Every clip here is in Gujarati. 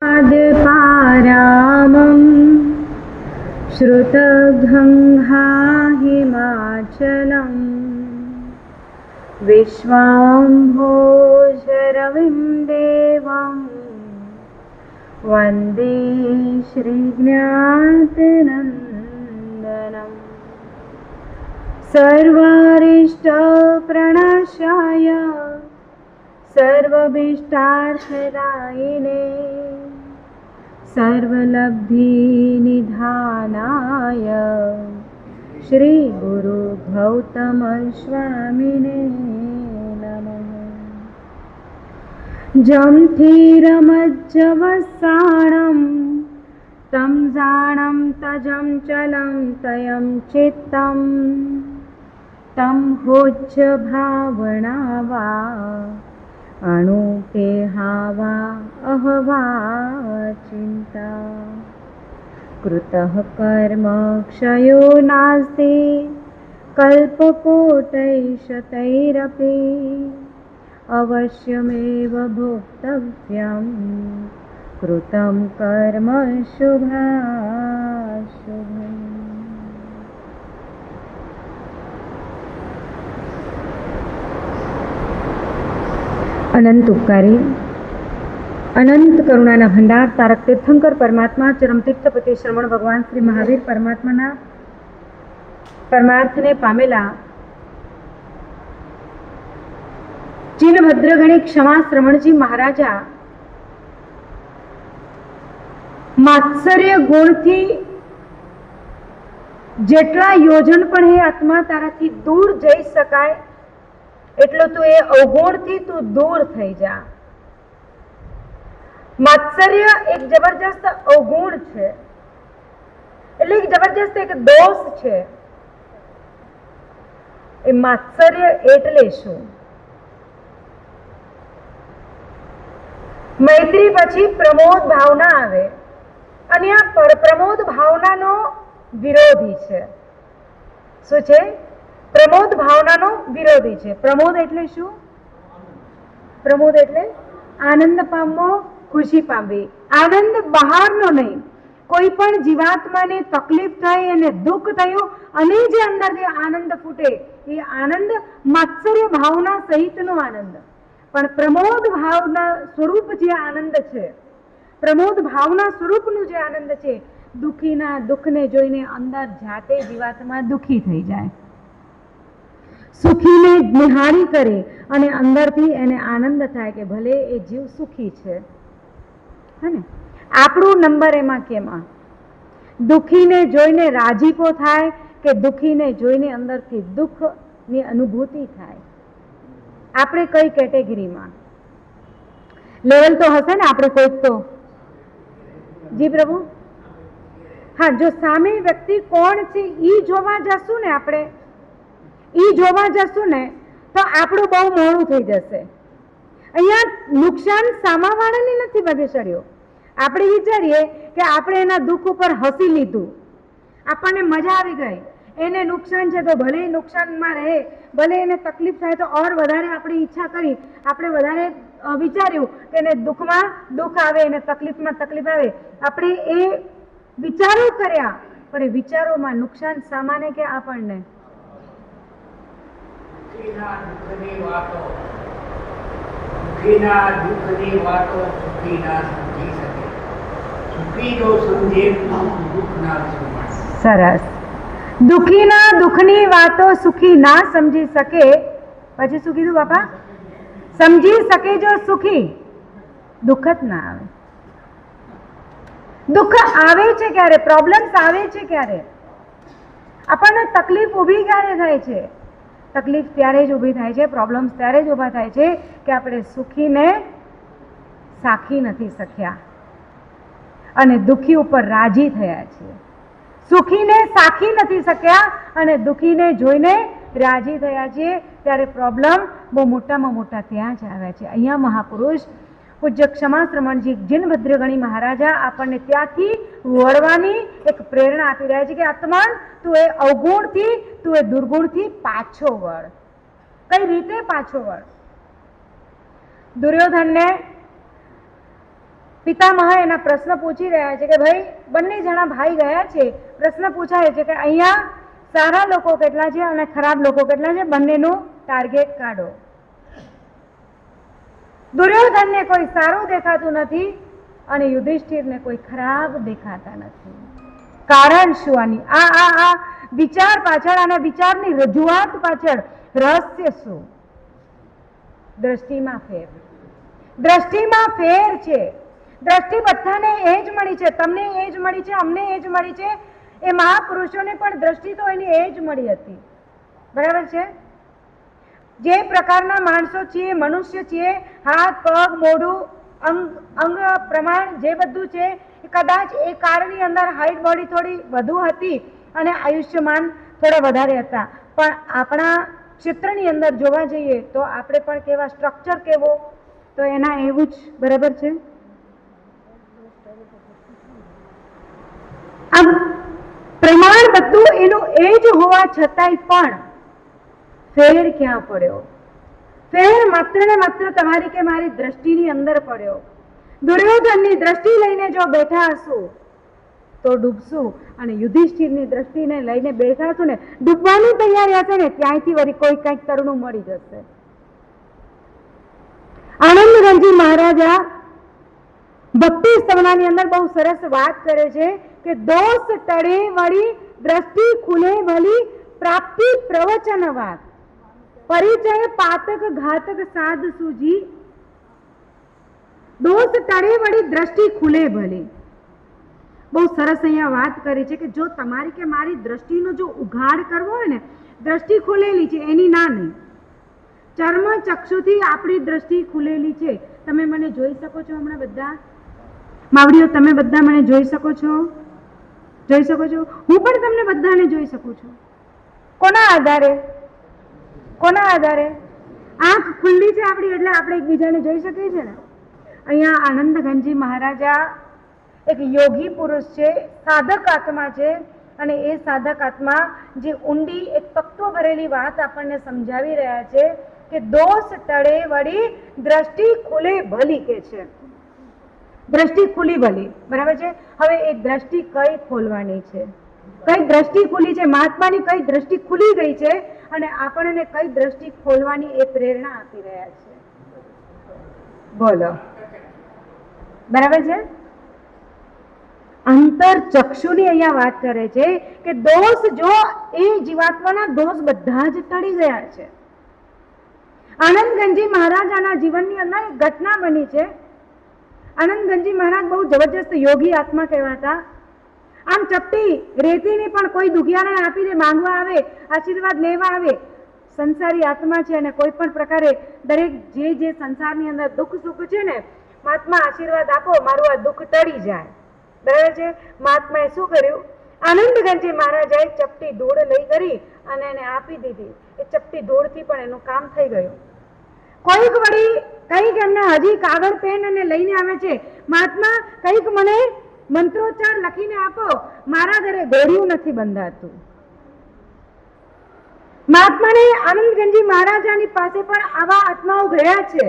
पारामं श्रुतगङ्गा हिमाचलं विश्वाम्भोजरविं देवं वन्दे श्रीज्ञानन्दनं सर्वारिष्टप्रणाशाय सर्वभीष्टार्थदायिने सर्वलब्धिनिधानाय श्री गुरु गौतम स्वामिने नमः। जं थीरमज्जवसाणं तं जाणं तजं चलं तयं चित्तं तं होज्ज भावना वा अणुके हावा अहवा चिंता कृतः कर्म क्षयो नास्ति कल्पकोटैशतैरपि अवश्यमेव भोक्तव्यं कृतं कर्म शुभाशुभम्। अनंत उपकारी अनंत करुणाना भंडार तारक तीर्थंकर परमात्मा चरम तीर्थपति श्रवण भगवान श्री महावीर परमात्माना परमार्थने पामेला जिनभद्रगणी क्षमा श्रवणजी महाराजा मात्सर्य गुणथी जेटला योजन पण हे आत्मा ताराथी दूर जई शकाय એટલો તું એ અવગુણથી તું દૂર થઈ જા। માત્સર્ય એક જબરજસ્ત અવગુણ છે, એટલે એક જબરજસ્ત એક દોષ છે। એ માત્સર્ય એટલે શું? મૈત્રી પછી પ્રમોદ ભાવના આવે અને આ પ્રમોદ ભાવનાનો વિરોધી છે। શું છે? પ્રમોદ ભાવનાનો વિરોધી છે। પ્રમોદ એટલે શું? પ્રમોદ એટલે આનંદ પામવો, ખુશી પામવી। આનંદ બહારનો નહીં, કોઈ પણ જીવાત્માને તકલીફ થઈ અને દુઃખ થયું અને જે અંદરથી આનંદ ફૂટે એ આનંદ માત્સર્ય ભાવના સહિતનો આનંદ। પણ પ્રમોદ ભાવના સ્વરૂપ જે આનંદ છે, પ્રમોદ ભાવના સ્વરૂપનું જે આનંદ છે, દુઃખીના દુઃખને જોઈને અંદર જાતે જીવાત્મા દુઃખી થઈ જાય, સુખીને નિહાળી કરે અને અંદરથી એને આનંદ થાય કે ભલે એ જીવ સુખી છે, હે ને? આપણો નંબર એમાં કેમાં? દુઃખીને જોઈને રાજીપો થાય કે દુઃખીને જોઈને અંદરથી દુઃખની અનુભૂતિ થાય? આપણે કઈ કેટેગરીમાં? લેવલ તો હશે ને આપણે કોઈક તો? જી પ્રભુ? હા, જો સામે વ્યક્તિ કોણ છે ઈ જોવા જશું ને, આપણે ઈ જોવા જશું ને તો આપણું બહુ મોડું થઈ જશે। અહીંયા નુકસાન સામાવાળાને નથી પગે ચડ્યો। આપણે વિચારીએ કે આપણે એના દુઃખ ઉપર હસી લીધું, આપણને મજા આવી ગઈ, એને નુકસાન છે તો ભલે નુકસાનમાં રહે, ભલે એને તકલીફ થાય તો ઓર વધારે આપણી ઈચ્છા કરી, આપણે વધારે વિચાર્યું કે એને દુઃખમાં દુઃખ આવે, એને તકલીફમાં તકલીફ આવે, આપણે એ વિચારો કર્યા, પણ એ વિચારોમાં નુકસાન સામાને કે આપણને? સરસ। દુઃખીના દુઃખની વાતો સુખી ના સમજી શકે, પછી શું કીધું બાપા? સમજી શકે જો સુખી, દુઃખ જ ના આવે। દુઃખ આવે છે ક્યારે? પ્રોબ્લેમ્સ આવે છે ક્યારે? આપણને તકલીફ ઊભી ક્યારે થાય છે? તકલીફ ત્યારે જ ઊભી થાય છે, પ્રોબ્લેમ્સ ત્યારે જ ઊભા થાય છે કે આપણે સુખીને સાખી નથી શક્યા અને દુઃખી ઉપર રાજી થયા છીએ। સુખીને સાખી નથી શક્યા અને દુઃખીને જોઈને રાજી થયા છીએ, ત્યારે પ્રોબ્લેમ બહુ મોટામાં મોટા ત્યાં જ આવ્યા છે। અહીંયા મહાપુરુષ પૂજ્ય ક્ષમાશ્રમણજી જીનભદ્રગણી મહારાજા આપણને ત્યાંથી વળવાની એક પ્રેરણા આપી રહ્યા છે કે આત્મા તું એ અવગુણથી, તું એ દુર્ગુણથી પાછો વળ। કઈ રીતે પાછો વળ? દુર્યોધનને પિતામહ એના પ્રશ્ન પૂછી રહ્યા છે કે ભાઈ બંને જણા ભાઈ ગયા છે, પ્રશ્ન પૂછાય છે કે અહીંયા સારા લોકો કેટલા છે અને ખરાબ લોકો કેટલા છે, બંનેનું ટાર્ગેટ કાઢો. દુર્યોધનને કોઈ સારું દેખાતું નથી અને યુધિષ્ઠિરને કોઈ ખરાબ દેખાતા નથી. કારણ શું? આની આ વિચાર પાછળ, આના વિચારની રજૂઆત પાછળ રહસ્ય શું? દ્રષ્ટિમાં ફેર. દ્રષ્ટિમાં ફેર છે. દ્રષ્ટિ બધાને એ જ મળી છે, તમને એ જ મળી છે, અમને એ જ મળી છે. એ મહાપુરુષોને પણ દ્રષ્ટિ તો એની એ જ મળી હતી. બરાબર છે? જે પ્રકારના માણસો છીએ, મનુષ્ય છીએ, હાથ પગ મોઢું અંગ પ્રમાણ જે બધું છે એ કદાચ એ કાળની અંદર હાઈટ બોડી થોડી વધુ હતી અને આયુષ્યમાન થોડા વધારે હતા, પણ આપણા ક્ષેત્રની અંદર જોવા જઈએ તો આપણે પણ કેવા, સ્ટ્રક્ચર કેવો, તો એના એવું જ. બરાબર છે? આમ પ્રમાણ બધું એનું એ જ હોવા છતાંય પણ ફેર ક્યાં પડ્યો? ફેર માત્ર ને માત્ર તમારી કે મારી દ્રષ્ટિની અંદર પડ્યો. દુર્યોધનની દ્રષ્ટિ લઈને જો બેઠા હશું તો ડૂબશું, અને યુધિષ્ઠિરની દ્રષ્ટિને લઈને બેઠા હશું ને ડૂબવાની તૈયારી હશે ને ત્યાંથી વળી કોઈ કંઈક તરણું મળી જશે. આનંદગંજી મહારાજા ભક્તિ સ્તવનાની અંદર બહુ સરસ વાત કરે છે કે દોષ ટળે વળી દ્રષ્ટિ ખુલે ભલી પ્રાપ્તિ પ્રવચન વાત પરિચય પાતક ઘાતક સાધ સૂજી. દોષ ટળે વળી દ્રષ્ટિ ખુલે ભલી. બહુ સરસ અહીંયા વાત કરી છે કે જો તમારી કે મારી દ્રષ્ટિનો જો ઉઘાડ કરવો હોય ને, દ્રષ્ટિ ખુલેલી છે એની ના નહીં. ચર્મ ચક્ષુથી આપણી દ્રષ્ટિ ખુલેલી છે. તમે મને જોઈ શકો છો હમણાં બધા માવડીઓ? તમે બધા મને જોઈ શકો છો? જોઈ શકો છો? હું પણ તમને બધાને જોઈ શકું છું. કોના આધારે? કોના આધારે? આંખ ખુલ્લી છે આપણી એટલે આપણે એકબીજાને જોઈ શકીએ છીએ ને. અહીંયા આનંદગંજી મહારાજા એક યોગી પુરુષ છે, સાધક આત્મા છે, અને એ સાધક આત્મા જે ઊંડી એક તત્વ ભરેલી વાત આપણને સમજાવી રહ્યા છે કે દોષ ટળે વળી દ્રષ્ટિ ખુલે ભલી કે છે. દ્રષ્ટિ ખુલી ભલી. બરાબર છે? હવે એ દ્રષ્ટિ કઈ ખોલવાની છે? કઈ દ્રષ્ટિ ખુલી છે? મહાત્માની કઈ દ્રષ્ટિ ખુલી ગઈ છે અને આપણને કઈ દ્રષ્ટિ ખોલવાની એ પ્રેરણા આપી રહ્યા છે? બોલો. બરાબર છે? અંતર ચક્ષુની અહીંયા વાત કરે છે કે દોષ, જો એ જીવાત્માના દોષ બધા જ ટળી ગયા છે. આનંદગંજી મહારાજાના જીવનની અંદર એક ઘટના બની છે. આનંદગંજી મહારાજ બહુ જબરજસ્ત યોગી આત્મા કહેવાતા. આમ ચપટી રેતીની પણ કોઈ દુખિયાને આપીને માંગવા આવે, આશીર્વાદ લેવા આવે. સંસારી આત્મા છે અને કોઈ પણ પ્રકારે દરેક જે સંસારની અંદર દુઃખ સુખ છે ને, મહાત્મા આશીર્વાદ આપો મારું આ દુઃખ ટળી જાય. બરાબર છે? મહાત્માએ શું કર્યું? આનંદગંજી મહારાજાએ ચપટી ધૂળ લઈ કરી અને એને આપી દીધી. એ ચપટી ધૂળથી પણ એનું કામ થઈ ગયું. કોઈક વળી કઈક એમને હજી કાગળ પેન અને લઈને આવે છે, મહાત્મા કઈક મને મંત્રોચ્ચાર લખીને આપો, મારા ઘરે ઘોડિયું નથી બંધાતું. મહાત્માને આનંદગંજી મહારાજાની પાસે પણ આવા આત્માઓ ગયા છે,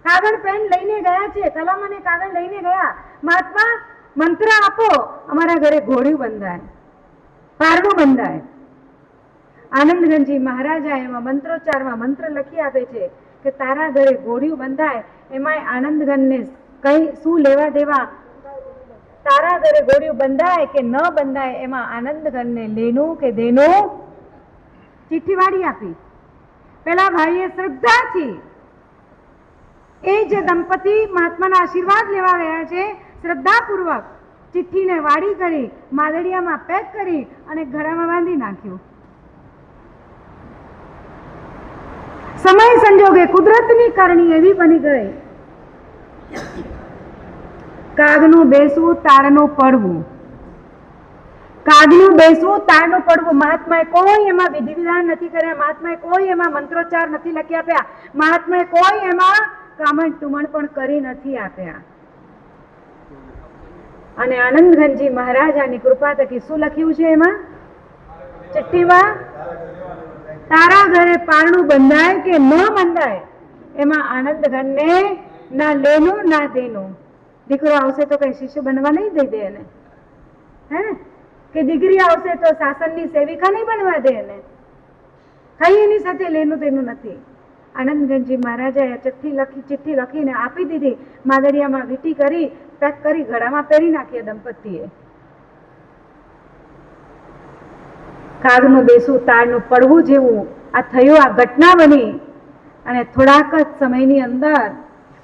કાગળ પેન લઈને ગયા છે, કલમ અને કાગળ લઈને ગયા. મહાત્મા મંત્ર આપો, અમારા ઘરે ઘોડિયું બંધાય, પારડું બંધાય. આનંદગંજી મહારાજા એમાં મંત્રોચ્ચારમાં મંત્ર લખી આપે છે કે તારા ઘરે ઘોડિયું બંધાય. એમાંય આનંદગણને કઈ શું લેવા દેવા? તારા ઘરે ઘોડિયું બંધાય કે ન બંધાય એમાં આનંદગણને લેનું કે દેનું? ચિઠ્ઠી વાળી આપી. પેલા ભાઈએ શ્રદ્ધાથી, એ જે દંપતી મહાત્માના આશીર્વાદ લેવા ગયા છે, શ્રદ્ધાપૂર્વક ચિઠ્ઠીને વાડી કરી, માદડિયામાં પેક કરી અને ગળામાં બાંધી નાખ્યું. સમય સંજોગે કુદરતની કરણી એવી બની ગઈ. કાગનું બેસવું તારનું પડવું. કાગનું બેસવું તારનું પડવું. મહાત્માએ કોઈ એમાં વિધિ વિધાન નથી કર્યા. મહાત્માએ કોઈ એમાં મંત્રોચ્ચાર નથી લખી આપ્યા. મહાત્માએ કોઈ એમાં કામણ ટુમણ પણ કરી નથી આપ્યા. અને આનંદગંજી મહારાજાની કૃપા થકી શું લખ્યું છે એમાં ચિઠ્ઠીમાં? તારા ઘરે પારણું બંધાય કે ન બંધાય એમાં આનંદગણને ના લેનું ના દેનું. દીકરો આવશે તો કઈ શિષ્ય બનવા નહીં દઈ દે એને, હે ને? કે દીકરી આવશે તો શાસનની સેવિકા નહીં બનવા દે એને, કઈ એની સાથે લેનું તેનું નથી. આનંદગંજી મહારાજાએ ચિઠ્ઠી લખીને આપી દીધી, માદરિયામાં વીંટી કરી પેક કરી ગળામાં પહેરી નાખી દંપતીએ. કાગનું બેસવું તારનું પડવું જેવું આ થયું, આ ઘટના બની. અને થોડાક જ સમયની અંદર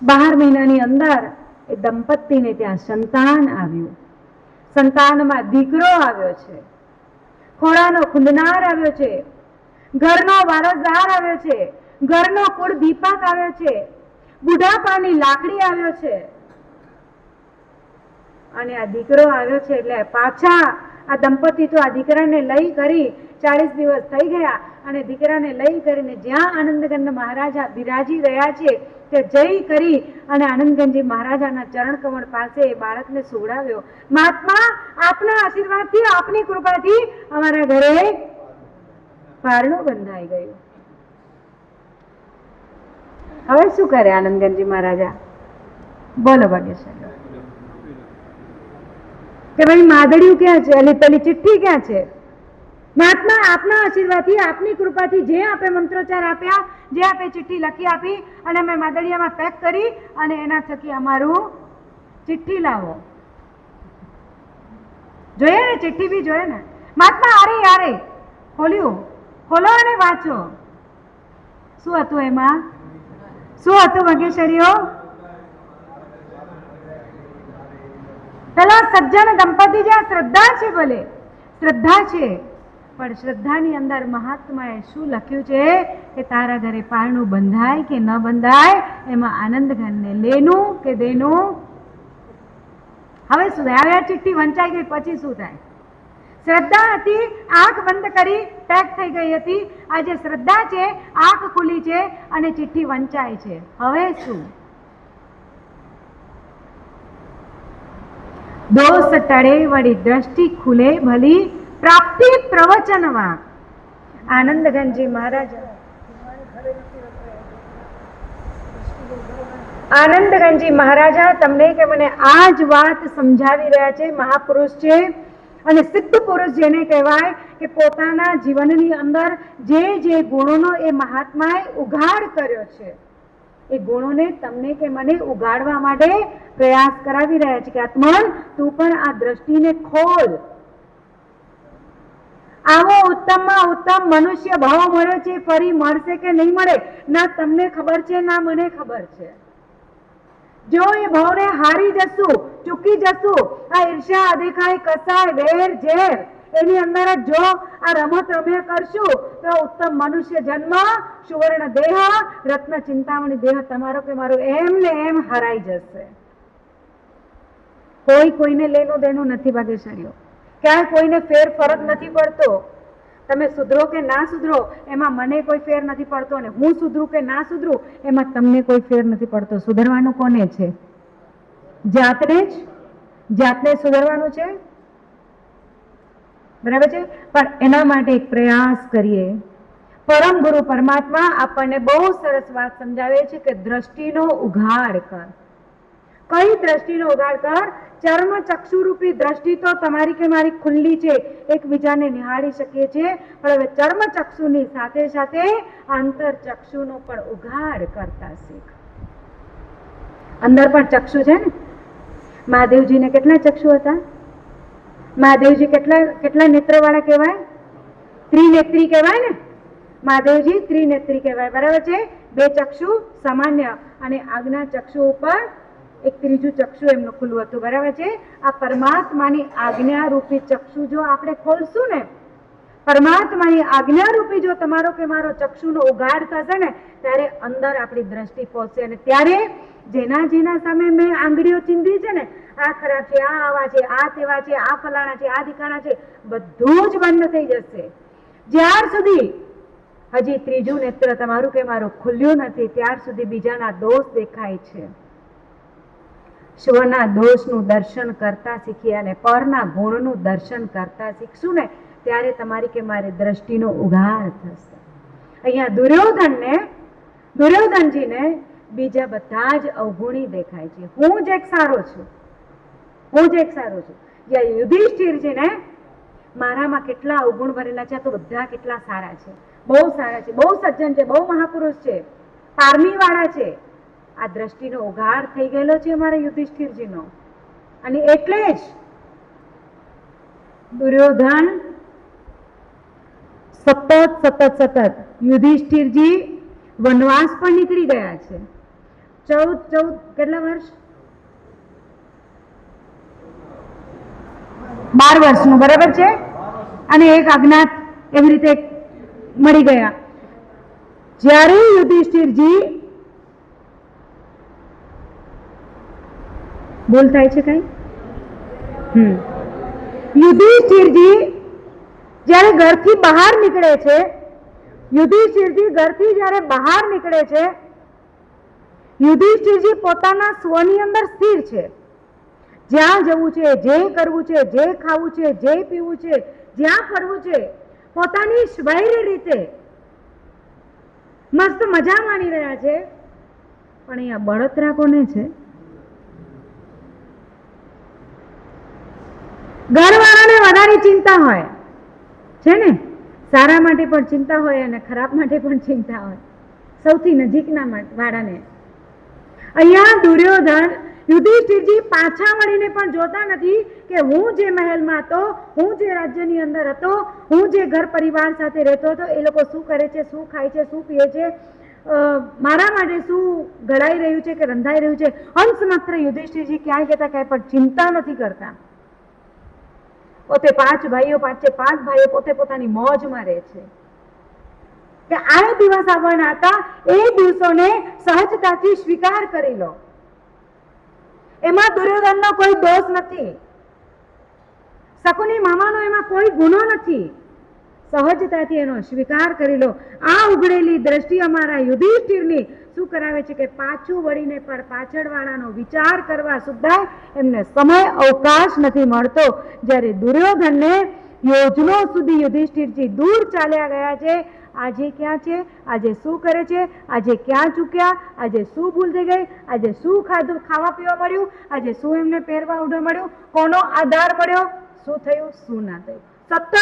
12 મહિનાની અંદર એ દંપતીને ત્યાં સંતાન આવ્યું. સંતાનમાં દીકરો આવ્યો છે, ખોળાનો ખુંદનાર આવ્યો છે, ઘરનો વારસદાર આવ્યો છે, ઘરનો કુળ દીપક આવ્યો છે, બુઢાપાની લાકડી આવ્યો છે. અને આ દીકરો આવ્યો છે એટલે પાછા આ દંપતી તો આ દીકરાને લઈ કરી 40 દિવસ થઈ ગયા અને દીકરાને લઈ કરીને જ્યાં આનંદગંજ મહારાજા બિરાજી રહ્યા છે તે જઈ કરી અને આનંદગંજી મહારાજાના ચરણ કમળ પાસે એ બાળકને સુવડાવ્યો. મહાત્મા, આપના આશીર્વાદથી, આપની કૃપાથી અમારા ઘરે પારણું બંધાઈ ગયું. હવે શું કરે આનંદગંજી મહારાજા? બોલો ભાગ્યશાળી કે ભાઈ માદડિયું ક્યાં છે, અને પેલી ચિઠ્ઠી ક્યાં છે? મહાત્મા, આપના આશીર્વાદથી, આપની કૃપાથી જે આપે મંત્રોચ્ચાર આપ્યા, જે આપે ચિઠ્ઠી લખી આપી અને અમે માદડિયામાં પેક કરી અને એના થકી અમારું ચિઠ્ઠી લાવો. જોઈએ ને, ચિઠ્ઠી બી જોઈએ ને. મહાત્મા, અરે યારે ખોલ્યું, ખોલો અને વાંચો. શું હતું એમાં? શું હતું ભાગ્યશાળીઓ? પેલા સજ્જન દંપતી જ્યાં શ્રદ્ધા છે, ભલે શ્રદ્ધા છે, પણ શ્રદ્ધાની અંદર મહાત્માએ શું લખ્યું છે કે તારા ઘરે પારણું બંધાય કે ન બંધાય એમાં આનંદગંજને લેનું કે દેનું. હવે શું થાય? હવે આ ચિઠ્ઠી વંચાઈ ગઈ પછી શું થાય? શ્રદ્ધા હતી, આંખ બંધ કરી પેક થઈ ગઈ હતી. આજે શ્રદ્ધા છે, આંખ ખુલી છે અને ચિઠ્ઠી વંચાય છે. હવે શું? દોષ ટળે વળી દ્રષ્ટિ ખુલે ભલી પ્રાપ્તિ પ્રવચન વાક. આનંદગંજી મહારાજા તમને કે મને આ જ વાત સમજાવી રહ્યા છે. મહાપુરુષ છે અને સિદ્ધ પુરુષ જેને કહેવાય કે પોતાના જીવનની અંદર જે જે ગુણોનો એ મહાત્માએ ઉઘાડ કર્યો છે એ ગુણોને તમને કે મને ઉગાડવા માટે પ્રયાસ કરાવી રહ્યા છે કે આત્મન, તું પણ આ દ્રષ્ટિને ખોલ. આવો ઉત્તમમાં ઉત્તમ મનુષ્ય ભાવ મળ્યો છે, ફરી મળશે કે નહીં મળે ના તમને ખબર છે ના મને ખબર છે. જો એ ભાવને હારી જશું, ચૂકી જશું, આ ઈર્ષ્યા, અદેખાઈ, કસાય, વેર, ઝેર એની અંદર જો આ રમત રમ્યા કરશું તો ઉત્તમ મનુષ્ય જન્મ, સુવર્ણ દેહ, રત્ન ચિંતામણી દેહ તમારો કે મારો એમ ને એમ હરાઈ જશે. કોઈ કોઈને લેનું દેનું નથી ભાગ્યશાળીઓ. ક્યાંય કોઈને ફેર ફરક નથી પડતો. તમે સુધરો કે ના સુધરો એમાં મને કોઈ ફેર નથી પડતો અને હું સુધરું કે ના સુધરું એમાં તમને કોઈ ફેર નથી પડતો. સુધરવાનું કોને છે? જાતને જ. જાતને સુધરવાનું છે, બરાબર છે. પણ એના માટે એક પ્રયાસ કરીએ. પરમ ગુરુ પરમાત્મા આપણને બહુ સરસ વાત સમજાવે છે કે દ્રષ્ટિનો ઉઘાડ કર. કઈ દ્રષ્ટિનો ઉઘાડ કર? ચર્મ ચક્ષુરૂપી દ્રષ્ટિ તો તમારી કે મારી ખુલ્લી છે, એકબીજાને નિહાળી શકીએ છીએ, પણ હવે ચર્મ ચક્ષુની સાથે સાથે આંતર ચક્ષુનો પણ ઉઘાડ કરતા શીખ. અંદર પણ ચક્ષુ છે ને. મહાદેવજીને કેટલા ચક્ષુ હતા? મહાદેવજી કેટલા નેત્રવાળા કહેવાય? ત્રિનેત્રી કહેવાય ને. મહાદેવજી ત્રિનેત્રી કહેવાય, બરાબર છે. 2 ચક્ષુ સામાન્ય અને આજ્ઞા ચક્ષુ ઉપર એક ત્રીજું ચક્ષુ એમનું ખુલ્લું હતું, બરાબર છે. આ પરમાત્માની આજ્ઞા રૂપી ચક્ષુ જો આપણે ખોલશું ને, પરમાત્માની આજ્ઞા રૂપી જો તમારો કે મારો ચક્ષુનો ઉઘાડ થશે ને ત્યારે અંદર આપણી દ્રષ્ટિ પહોંચશે અને ત્યારે જેના જેના સામે મેં આંગળીઓ ચીંધી છે ને, આ ખરાબ છે, આ આવા છે, આ તેવા છે, આ ફલાણા છે, આ ઢીકાણા છે, બધું જ બંધ થઈ જશે. જ્યાર સુધી હજી ત્રીજું નેત્ર તમારું કે મારું ખુલ્યું નથી ત્યાર સુધી બીજાના દોષ દેખાય છે. સ્વના દોષનું દર્શન કરતા શીખીએ અને પરના ગુણનું દર્શન કરતા શીખશું ને ત્યારે તમારી કે મારી દ્રષ્ટિનો ઉઘાડ થશે. અહીંયા દુર્યોધનજીને બીજા બધા જ અવગુણી દેખાય છે. હું જ એક સારો છું, હું જ એક સારો છું. જ્યાં યુધિષ્ઠિરજીને મારામાં કેટલા અવગુણ ભરેલા છે, તો બધા કેટલા સારા છે, બહુ સારા છે, બહુ સજ્જન છે, બહુ મહાપુરુષ છે, પારમી વાળા છે. આ દ્રષ્ટિનો ઉઘાડ થઈ ગયેલો છે અમારા યુધિષ્ઠિરજીનો. અને એટલે જ દુર્યોધન સતત યુધિષ્ઠિરજી વનવાસ પણ નીકળી ગયા છે. 14 કેટલા વર્ષ, 12 વર્ષનું બરાબર છે. અને એક અજ્ઞાત એવી રીતે મળી ગયા. જ્યારે યુધિષ્ઠિરજી બોલ થાય છે કઈ યુધિષ્ઠિરજી જ્યારે ઘરથી બહાર નીકળે છે, યુધિષ્ઠિરજી ઘરથી જ્યારે બહાર નીકળે છે, યુધિષ્ઠિરજી પોતાના સ્વની અંદર સ્થિર છે. જ્યાં જવું છે, જે કરવું છે, જે ખાવું છે, જે પીવું છે, જ્યાં ફરવું છે, પોતાની સ્વૈર રીતે મસ્ત મજા માણી રહ્યા છે. પણ અહીંયા બળતરા કોને છે? ઘરવાળાને વધારે ચિંતા હોય છે ને, સારા માટે પણ ચિંતા હોય અને ખરાબ માટે પણ ચિંતા હોય, સૌથી નજીકના વાળાને. અહીંયા દુર્યોધન યુધિષ્ઠિરજી પાછા વળીને પણ જોતા નથી કે હું જે મહેલમાં હતો, હું જે રાજ્યની અંદર હતો, હું જે ઘર પરિવાર સાથે રહેતો હતો, એ લોકો શું કરે છે, શું ખાય છે, શું પીએ છે, મારા માટે શું ઘડાઈ રહ્યું છે કે રંધાઈ રહ્યું છે, અંશ માત્ર યુધિષ્ઠિરજી ક્યાંય કહેતા ક્યાંય પણ ચિંતા નથી કરતા. પોતે 5 ભાઈઓ, 5 ભાઈઓ પોતે પોતાની મોજમાં રહે છે. કે આ દિવસ આવવાના હતા, એ દિવસોને સહજતાથી સ્વીકાર કરી લો. એમાં દુર્યોધનનો કોઈ દોષ નથી, શકુની મામાનો એમાં કોઈ ગુનો નથી. સહજતાથી એનો સ્વીકાર કરી લો. આ ઉઘડેલી દ્રષ્ટિ અમારા યુધિષ્ઠિરની શું કરાવે છે કે પાછું વળીને પણ પાછળવાળાનો વિચાર કરવા સુદ્ધા એમને સમય અવકાશ નથી મળતો. જ્યારે દુર્યોધનને યોજનો સુધી યુધિષ્ઠિરજી દૂર ચાલ્યા ગયા છે. આજે ક્યાં છે, આજે શું કરે છે, આજે ક્યાં ચૂક્યા, આજે શું ભૂલ થઈ ગઈ, આજે શું ખાધું, ખાવા પીવા મળ્યું, આજે શું એમને પહેરવા ઉડવા મળ્યું, કોનો આધાર મળ્યો, શું થયું, શું ના થયું, સતત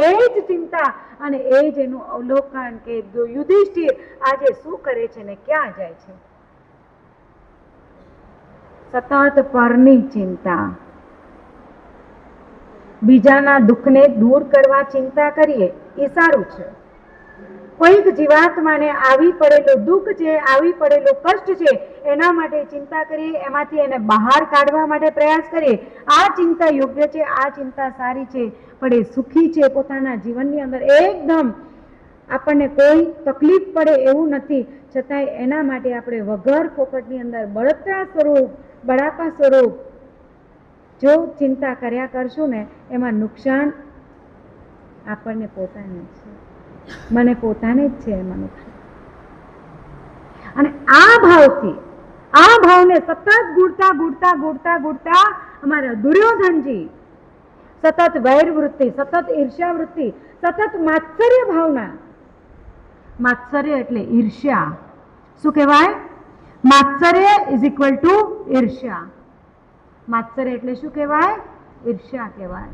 એ જ ચિંતા અને એ જ એનું અવલોકન કે યુધિષ્ઠિર આજે શું કરે છે ને ક્યાં જાય છે. સતત પરની ચિંતા, બીજાના દુઃખને દૂર કરવા ચિંતા કરીએ એ સારું છે. કોઈક જીવાત્માને આવી પડેલું દુઃખ છે, આવી પડેલું કષ્ટ છે, એના માટે ચિંતા કરીએ, એમાંથી એને બહાર કાઢવા માટે પ્રયાસ કરીએ, આ ચિંતા યોગ્ય છે, આ ચિંતા સારી છે. પણ એ સુખી છે, પોતાના જીવનની અંદર એકદમ આપણને કોઈ તકલીફ પડે એવું નથી, છતાંય એના માટે આપણે વગર ફોકટની અંદર બળતરા સ્વરૂપ, બળાપા સ્વરૂપ જો ચિંતા કર્યા કરશું ને, એમાં નુકસાન આપણને પોતાને છે, મને પોતાને જ છે એમાં નુકસાન. અને આ ભાવને સતત ગુડતા અમારા દુર્યોધનજી સતત વૈર વૃત્તિ, સતત ઈર્ષ્યા વૃત્તિ, સતત માત્સર્ય ભાવના. માત્સર્ય એટલે ઈર્ષ્યા. શું કહેવાય? માત્સર્ય ઇઝ ઇક્વલ ટુ ઈર્ષ્યા. માત્સર્ય એટલે શું કહેવાય? ઈર્ષ્યા કહેવાય.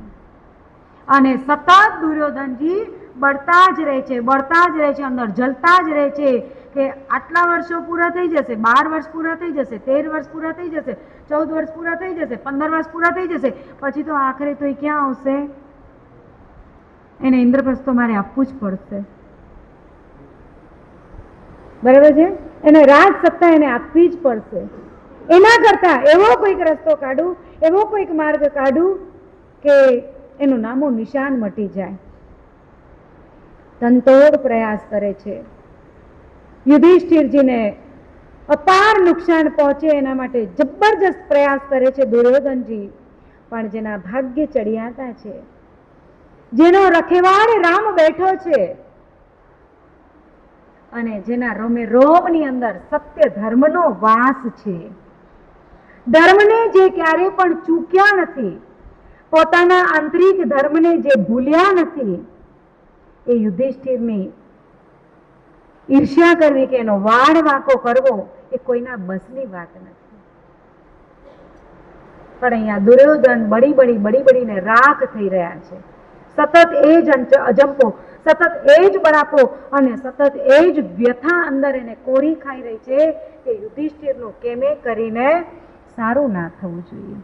અને સતત દુર્યોધનજી બળતા જ રહે છે, અંદર જલતા જ રહે છે કે આટલા વર્ષો પૂરા થઈ જશે, 12 વર્ષ પૂરા થઈ જશે, 13 વર્ષ પૂરા થઈ જશે, 14 વર્ષ પૂરા થઈ જશે, 15 વર્ષ પૂરા થઈ જશે, પછી તો આખરે તો એ ક્યાં આવશે? એને ઇન્દ્રપ્રસ્થ તો મારે આપવું જ પડશે, બરાબર છે? એને રાજ સત્તા એને આપવી જ પડશે. એના કરતા એવો કોઈક રસ્તો કાઢું, એવો કોઈક માર્ગ કાઢું કે એનું નામો નિશાન મટી જાય. તનતોડ પ્રયાસ કરે છે. યુધિષ્ઠિરજીને અપાર નુકસાન પહોંચે એના માટે જબરજસ્ત પ્રયાસ કરે છે દુર્યોધનજી. પણ જેના ભાગ્ય ચડિયાતા છે, જેનો રખેવાળ રામ બેઠો છે અને જેના રોમે રોમની અંદર સત્ય ધર્મનો વાસ છે, ધર્મને જે ક્યારે પણ ચૂક્યા નથી, પોતાના આંતરિક ધર્મને જે ભૂલ્યા નથી, એ યુધિષ્ઠિરની ઈર્ષ્યા કરવી કે એનો વાડ વાંકો કરવો એ કોઈના બસની વાત નથી. પણ અહીંયા દુર્યોધન બળી બળીને રાખ થઈ રહ્યા છે. સતત એ જ અજંપો, સતત એ જ બળાપો અને સતત એ જ વ્યથા અંદર એને કોરી ખાઈ રહી છે કે યુધિષ્ઠિરનું કેમે કરીને સારું ના થવું જોઈએ.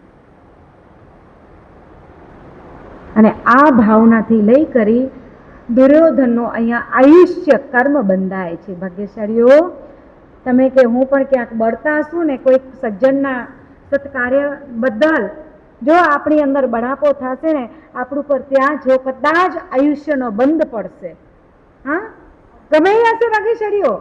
અને આ ભાવનાથી લઈ કરી દુર્યોધનનો અહીંયા આયુષ્ય કર્મ બંધાય છે. ભાગ્યશાળીઓ, તમે કે હું પણ ક્યાંક બળતા હશું ને કોઈક સજ્જનના સત્કાર્ય બદલ જો આપણી અંદર બળાપો થશે ને આપણું પર ત્યાં જો કદાચ આયુષ્યનો બંધ પડશે. હા, ગમે એ હશે ભાગ્યશાળીઓ,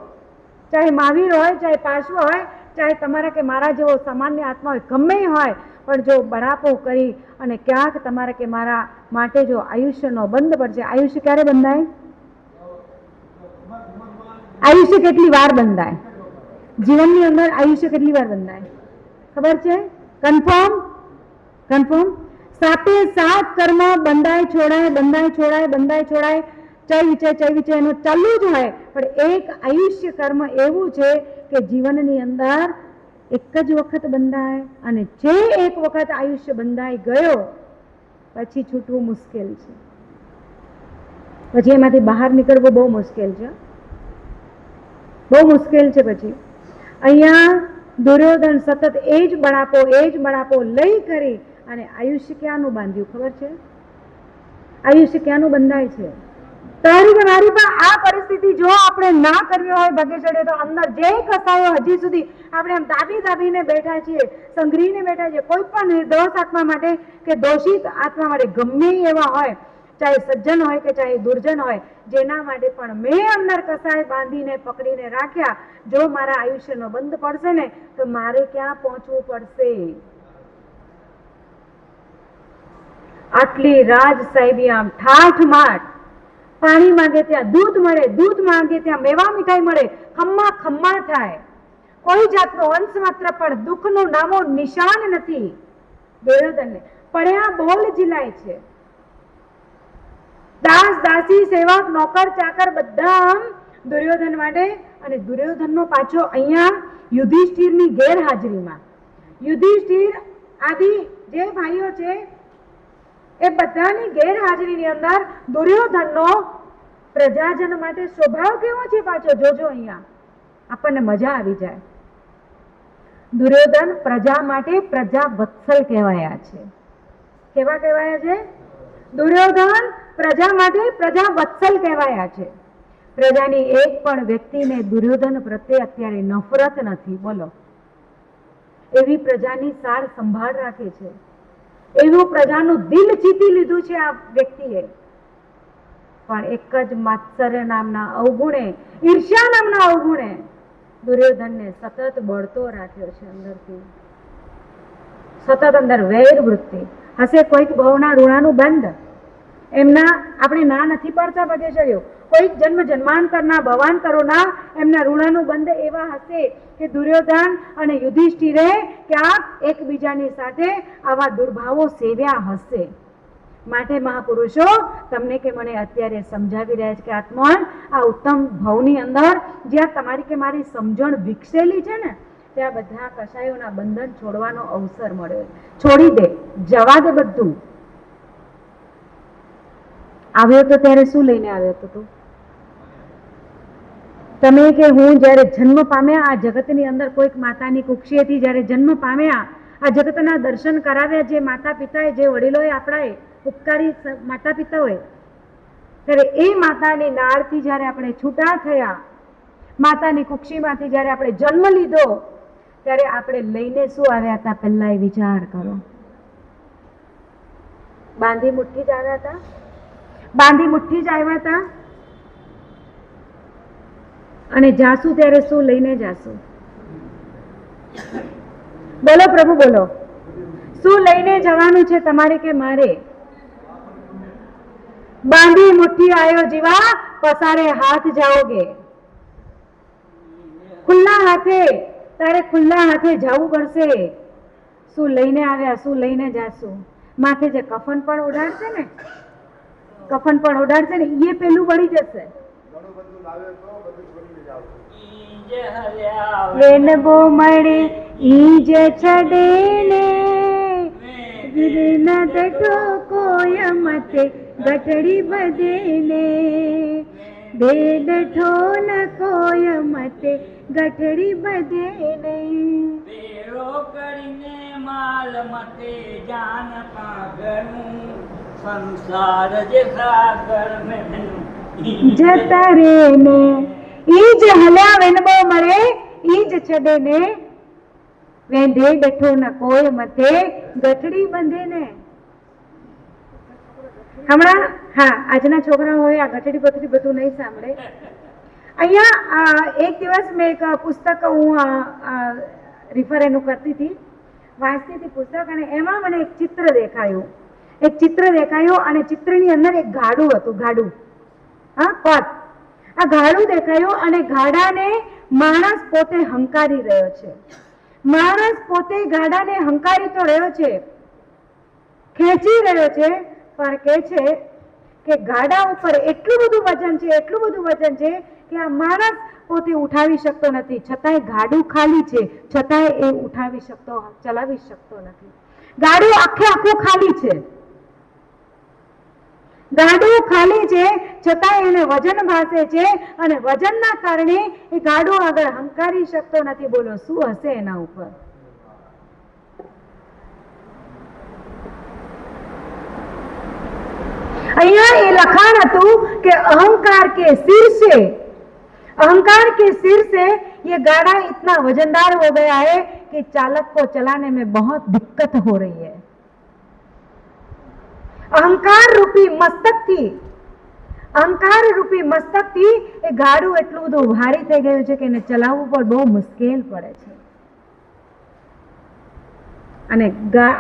ચાહે મહાવીર હોય, ચાહે પાર્શ્વ હોય, ચાહે તમારા કે મારા જેવો સામાન્ય આત્મા હોય, ગમે હોય, પણ જો બળાપો કરી અને ક્યાંક તમારા કે મારા માટે જો આયુષ્યનો બંધ પડશે. આયુષ્ય ક્યારે બંધાય? આયુષ્ય કેટલી વાર બંધાય? જીવનની અંદર આયુષ્ય કેટલી વાર બંધાય ખબર છે? કન્ફર્મ? કન્ફર્મ? સાતે સાત કર્મ બંધાય છોડાય, બંધાય છોડાય, બંધાય છોડાય, ચય વિચય એનું ચાલુ જ હોય. પણ એક આયુષ્ય કર્મ એવું છે કે જીવનની અંદર એક જ વખત બંધાય અને જે એક વખત આયુષ્ય બંધાઈ ગયો પછી છૂટવું મુશ્કેલ છે. પછી એમાંથી બહાર નીકળવું બહુ મુશ્કેલ છે, બહુ મુશ્કેલ છે. પછી અહીંયા દુર્યોધન સતત એ જ બળાપો લઈ કરી અને આયુષ્ય ક્યાંનું બાંધ્યું ખબર છે? આયુષ્ય ક્યાંનું બંધાય છે? તારી કે મારી પણ આ પરિસ્થિતિ જો આપણે ના કરવી હોય ભાગ્યશાળી, તો અંદર જે કસાયો હજી સુધી આપણે આમ દાબીને બેઠા છીએ, સંઘરીને બેઠા છીએ, કોઈ પણ નિર્દોષ આત્મા માટે કે દોષિત આત્મા માટે ગમે એવા હોય, ચાહે સજ્જન હોય કે ચાહે દુર્જન હોય, જેના માટે પણ મેં અંદર કસાય બાંધીને પકડીને રાખ્યા, જો મારા આયુષ્યનો બંધ પડશે ને તો મારે ક્યાં પહોંચવું પડશે? આટલી રાજ સાહેબી આમ ઠાઠ માઠ, પાણી માંગે ત્યાં દૂધ મળે, દૂધ માંગે ત્યાં મેવા મીઠાઈ મળે, ખમ્મા ખમ્મા થાય, કોઈ જાતનો અંશ માત્ર પણ દુઃખનું નામો નિશાન નથી. દુર્યોધનને પડ્યા બોલ જીલાય છે. દાસ દાસી સેવક નોકર ચાકર બધા દુર્યોધન માટે, અને દુર્યોધનનો પાછો અહીંયા યુધિષ્ઠિરની ગેરહાજરીમાં, યુધિષ્ઠિર આદિ જે ભાઈઓ છે એ બધાની ગેરહાજરીની અંદર દુર્યોધનનો પ્રજાજન માટે સ્વભાવ કેવો છે પાછો જોજો, અહીંયા આપણને મજા આવી જાય. દુર્યોધન પ્રજા માટે પ્રજા વત્સલ કહેવાયા છે. કેવા કહેવાયા છે? દુર્યોધન પ્રજા માટે પ્રજા વત્સલ કહેવાયા છે. પ્રજાની એક પણ વ્યક્તિને દુર્યોધન પ્રત્યે અત્યારે નફરત નથી. બોલો, એવી પ્રજાની સાર સંભાળ રાખે છે, એવું પ્રજાનું દિલ જીતી લીધું છે આ વ્યક્તિએ. પણ એક જ માત્સર્ય નામના અવગુણે, ઈર્ષ્યા નામના અવગુણે દુર્યોધનને સતત બળતો રાખ્યો છે અંદરથી. સતત અંદર વૈર વૃત્તિ હશે, કોઈક ભવના ઋણાનું બંધ એમના આપણે ના નથી પાડતા ભાગ્યશાળીઓ, કોઈક જન્મ જન્માંતરના ભવાંતરોના એમના ઋણાનું બંધ એવા હશે કે દુર્યોધન અને યુધિષ્ઠિરે ક્યાંક એકબીજાની સાથે આવા દુર્ભાવો સેવ્યા હશે. માટે મહાપુરુષો તમને કે મને અત્યારે સમજાવી રહ્યા છે કે આત્મન આ ઉત્તમ ભાવની અંદર જ્યાં તમારી કે મારી સમજણ વિકસેલી છે ને, ત્યાં બધા કસાયોના બંધન છોડવાનો અવસર મળ્યો. છોડી દે, જવા દે બધું. આવ્યો તો ત્યારે શું લઈને આવ્યો હતો તું? તમે કે હું જ્યારે જન્મ પામ્યા આ જગતની અંદર, કોઈક માતાની કુક્ષીએથી જ્યારે જન્મ પામ્યા, આ જગતના દર્શન કરાવ્યા જે માતા પિતાએ, જે વડીલોએ, આપણાએ ઉપકારી માતા પિતા હોય, ત્યારે એ માતાની નાળથી જ્યારે આપણે છૂટા થયા, માતાની કુક્ષીમાંથી જ્યારે આપણે જન્મ લીધો, ત્યારે આપણે લઈને શું આવ્યા હતા પહેલા એ વિચાર કરો. બાંધી મુઠ્ઠી જ આવ્યા હતા? બાંધી મુઠ્ઠી જ આવ્યા હતા? અને જાશું ત્યારે શું લઈને જાશું? બોલો પ્રભુ, બોલો, શું લઈને જવાનું છે તમારે કે મારે? બાંધી મુઠ્ઠી આયો જીવા, પસારે હાથ જાઓગે. ખુલ્લા હાથે, તારે ખુલ્લા હાથે જવું પડશે. શું લઈને આવ્યા, શું લઈને જાશું? માથે જે કફન પણ ઉડાડશે ને, કફન પણ ઉડાડશે ને, એ પેલું વળી જશે. વેનબો મળે ઈજ ચડે ને ગિરન દટો કોય મતે ગઠડી બધે ને બેડઠો ન કોય મતે ગઠડી બધે ને બેડો કરીને માલ મતે જાન પાગનું સંસાર જે સાગર મેં જતા રે ને ઈજ હલ્યા વેનબો મળે ઈજ ચડે ને વેંધે ડઠો ન કોઈ મતે ગઠડી બંધે ને હમણાં હા આજના છોકરાઓએ આ ગઠડી બથડી બધું નહીં સાંભળે. અહીંયા એક દિવસ મેં એક પુસ્તક હું રિફર એનું કરતી હતી, વાંચતી હતી પુસ્તક, અને એમાં મને એક ચિત્ર દેખાયું અને ચિત્રની અંદર એક ગાડું હતું, ગાડું, હા પદ, આ ગાડું દેખાયું અને ગાડાને માણસ પોતે હંકારી રહ્યો છે. માણસ પોતે ગાડાને હંકારી તો રહ્યો છે, ખેંચી રહ્યો છે, પણ કે છે કે ગાડા ઉપર એટલું બધું વજન છે કે આ માણસ પોતે ઉઠાવી શકતો નથી, છતાંય ગાડું ખાલી છે, છતાંય એ ચલાવી શકતો નથી. ગાડું આખું ખાલી છે, ગાડું ખાલી છે, છતાંય એને વજન ભાસે છે અને વજનના કારણે એ ગાડું આગળ હંકારી શકતો નથી. બોલો શું હશે એના ઉપર? અહીંયા એ લખાણ હતું કે अहंकार के सिर से ये गाड़ा इतना वजनदार हो गया है कि चालक को चलाने में बहुत दिक्कत हो रही है. अहंकार रूपी मस्तक थी એ ગાડું એટલું બધું ભારી થઈ ગયું છે કે એને ચલાવવું પણ બહુ મુશ્કેલ પડે છે. અને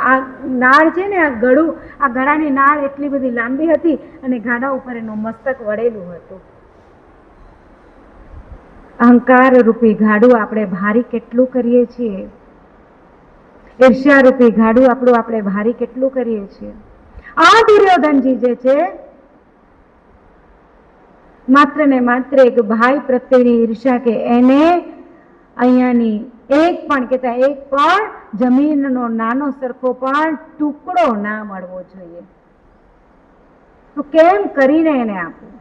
આ નાળ છે ને, આ ગળાની નાળ એટલી બધી લાંબી હતી અને ગાડા ઉપર એનું મસ્તક વળેલું હતું. અહંકાર રૂપી ગાડું આપણે ભારી કેટલું કરીએ છીએ, ઈર્ષ્યા રૂપી ગાડું આપણે ભારી કેટલું કરીએ છીએ. આ દુર્યોધનજી જે છે માત્ર ને માત્ર એક ભાઈ પ્રત્યેની ઈર્ષ્યા કે એને અહીંયાની એક પણ જમીનનો નાનો સરખો પણ ટુકડો ના મળવો જોઈએ. તો કેમ કરીને એને આપવું?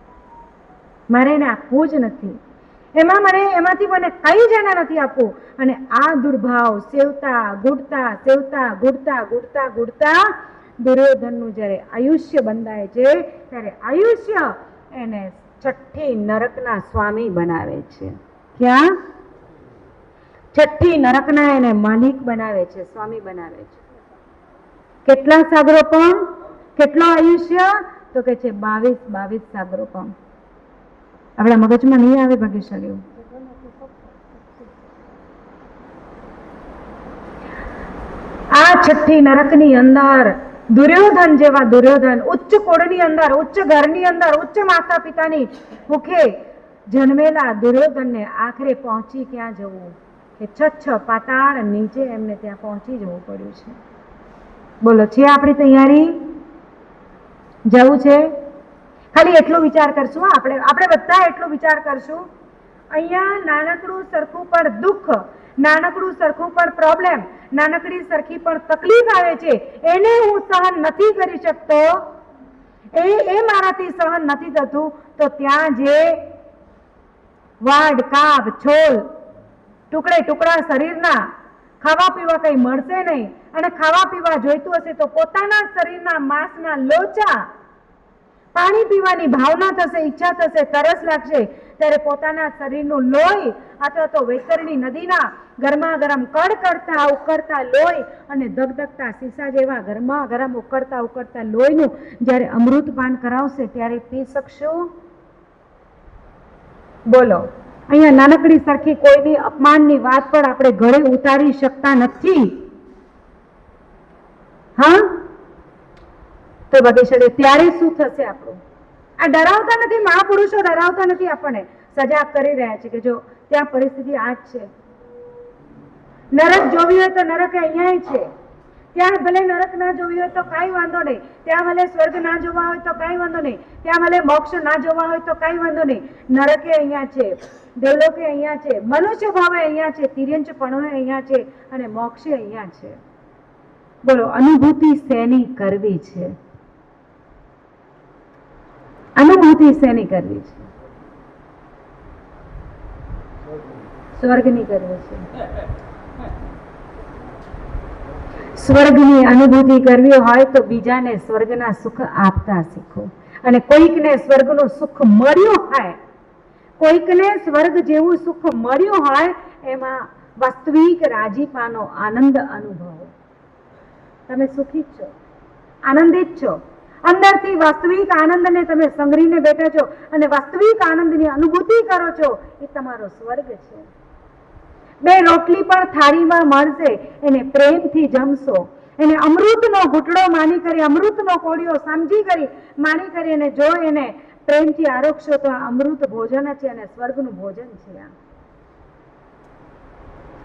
મારે એને આપવું જ નથી, એમાંથી મને કઈ જ એને નથી આપવું. અને આ દુર્ભાવ સેવતા ગુડતા દુર્યોધનનું જ્યારે આયુષ્ય બંધાય છે ત્યારે આયુષ્ય એને છઠ્ઠી નરકના સ્વામી બનાવે છે. ક્યાં? છઠ્ઠી નરકના એને માલિક બનાવે છે, સ્વામી બનાવે છે. કેટલા સાગરોપમ, કેટલો આયુષ્ય? તો કે છે 22 સાગરોપમ. આપણા મગજમાં નહીં આવે ભાગ્યશાળીઓ. આ છઠ્ઠી નરકની અંદર દુર્યોધન જેવા દુર્યોધન ઉચ્ચ કુળની અંદર, ઉચ્ચ ઘરની અંદર, ઉચ્ચ માતા પિતાની મુખે જન્મેલા દુર્યોધનને આખરે પહોંચી ક્યાં જવું? કે 6 પાતાળ નીચે એમને ત્યાં પહોંચી જવું પડ્યું છે. બોલો, છે આપણી તૈયારી? જવું છે? ખાલી એટલો વિચાર કરશું, આપણે બધા એટલો વિચાર કરશું. અહીંયા નાનકડું સરખું પણ દુઃખ, નાનકડું સરખું પણ પ્રોબ્લેમ, નાનકડી સરખી પણ તકલીફ આવે છે, એને હું સહન નથી કરી શકતો, એ મારાથી સહન નથી થતું, તો ત્યાં જે વાડ કાપ છોલ ટુકડા શરીરના, ખાવા પીવા કઈ મળશે નહીં, અને ખાવા પીવા જોઈતું હશે તો પોતાના શરીરના માંસના લોચા, પાણી પીવાની ભાવના થશે, ઈચ્છા થશે, તરસ લાગશે, ત્યારે પોતાના શરીરનું લોહી અથવા તો વૈતરણી નદીના ગરમા ગરમ ઉકળતા લોહી અને ધગધગતા સીસા જેવા ગરમા ગરમ ઉકળતા લોહીનું જ્યારે અમૃતપાન કરાવશે ત્યારે પી શકશો? બોલો, અહીંયા નાનકડી સરખી કોઈની અપમાનની વાત પણ આપણે ઘરે ઉતારી શકતા નથી. હા, તો ભાગ્યશાળી ત્યારે શું થશે આપણું? આ ડરાવતા નથી, મહાપુરુષો ડરાવતા નથી, આપણને સજાગ કરી રહ્યા છે કે જો ત્યાં પરિસ્થિતિ આ જ છે. નરક જોવી હોય તો નરક અહીંયા છે, ત્યાં ભલે નરક ના જોવી હોય તો કાંઈ વાંધો નહીં, ત્યાં ભલે સ્વર્ગ ના જોવા હોય તો કાંઈ વાંધો નહીં, ત્યાં ભલે મોક્ષ ના જોવા હોય તો કાંઈ વાંધો નહીં. નરકે અહીંયા છે, દેવલોકે અહીંયા છે, મનુષ્ય ભાવે અહીંયા છે, તિર્યંચપણો અહીંયા છે અને મોક્ષે અહીંયા છે. બોલો, અનુભૂતિ શેની કરવી છે? અનુભૂતિ શેની કરવી છે? સ્વર્ગની કરવી છે. સ્વર્ગની અનુભૂતિ કરવી હોય તો બીજાને સ્વર્ગના સુખ આપતા શીખો. અને કોઈકને સ્વર્ગનું સુખ મળ્યું હોય, કોઈકને સ્વર્ગ જેવું સુખ મળ્યું હોય, એમાં વાસ્તવિક રાજીપાનો આનંદ અનુભવો. તમે સુખી છો, આનંદિત છો, અંદરથી વાસ્તવિક આનંદને તમે સંગ્રહીને બેઠા છો અને વાસ્તવિક આનંદની અનુભૂતિ કરો છો. એ તમારો સ્વર્ગ છે. બે રોટલી પણ થાળીમાં મળશે, એને પ્રેમથી જમશો, એને અમૃતનો ઘૂંટડો માની કરી, અમૃતનો કોળિયો સમજી કરી માની કરી અને જો એને પ્રેમથી આરોગશો તો આ અમૃત ભોજન છે અને સ્વર્ગનું ભોજન છે.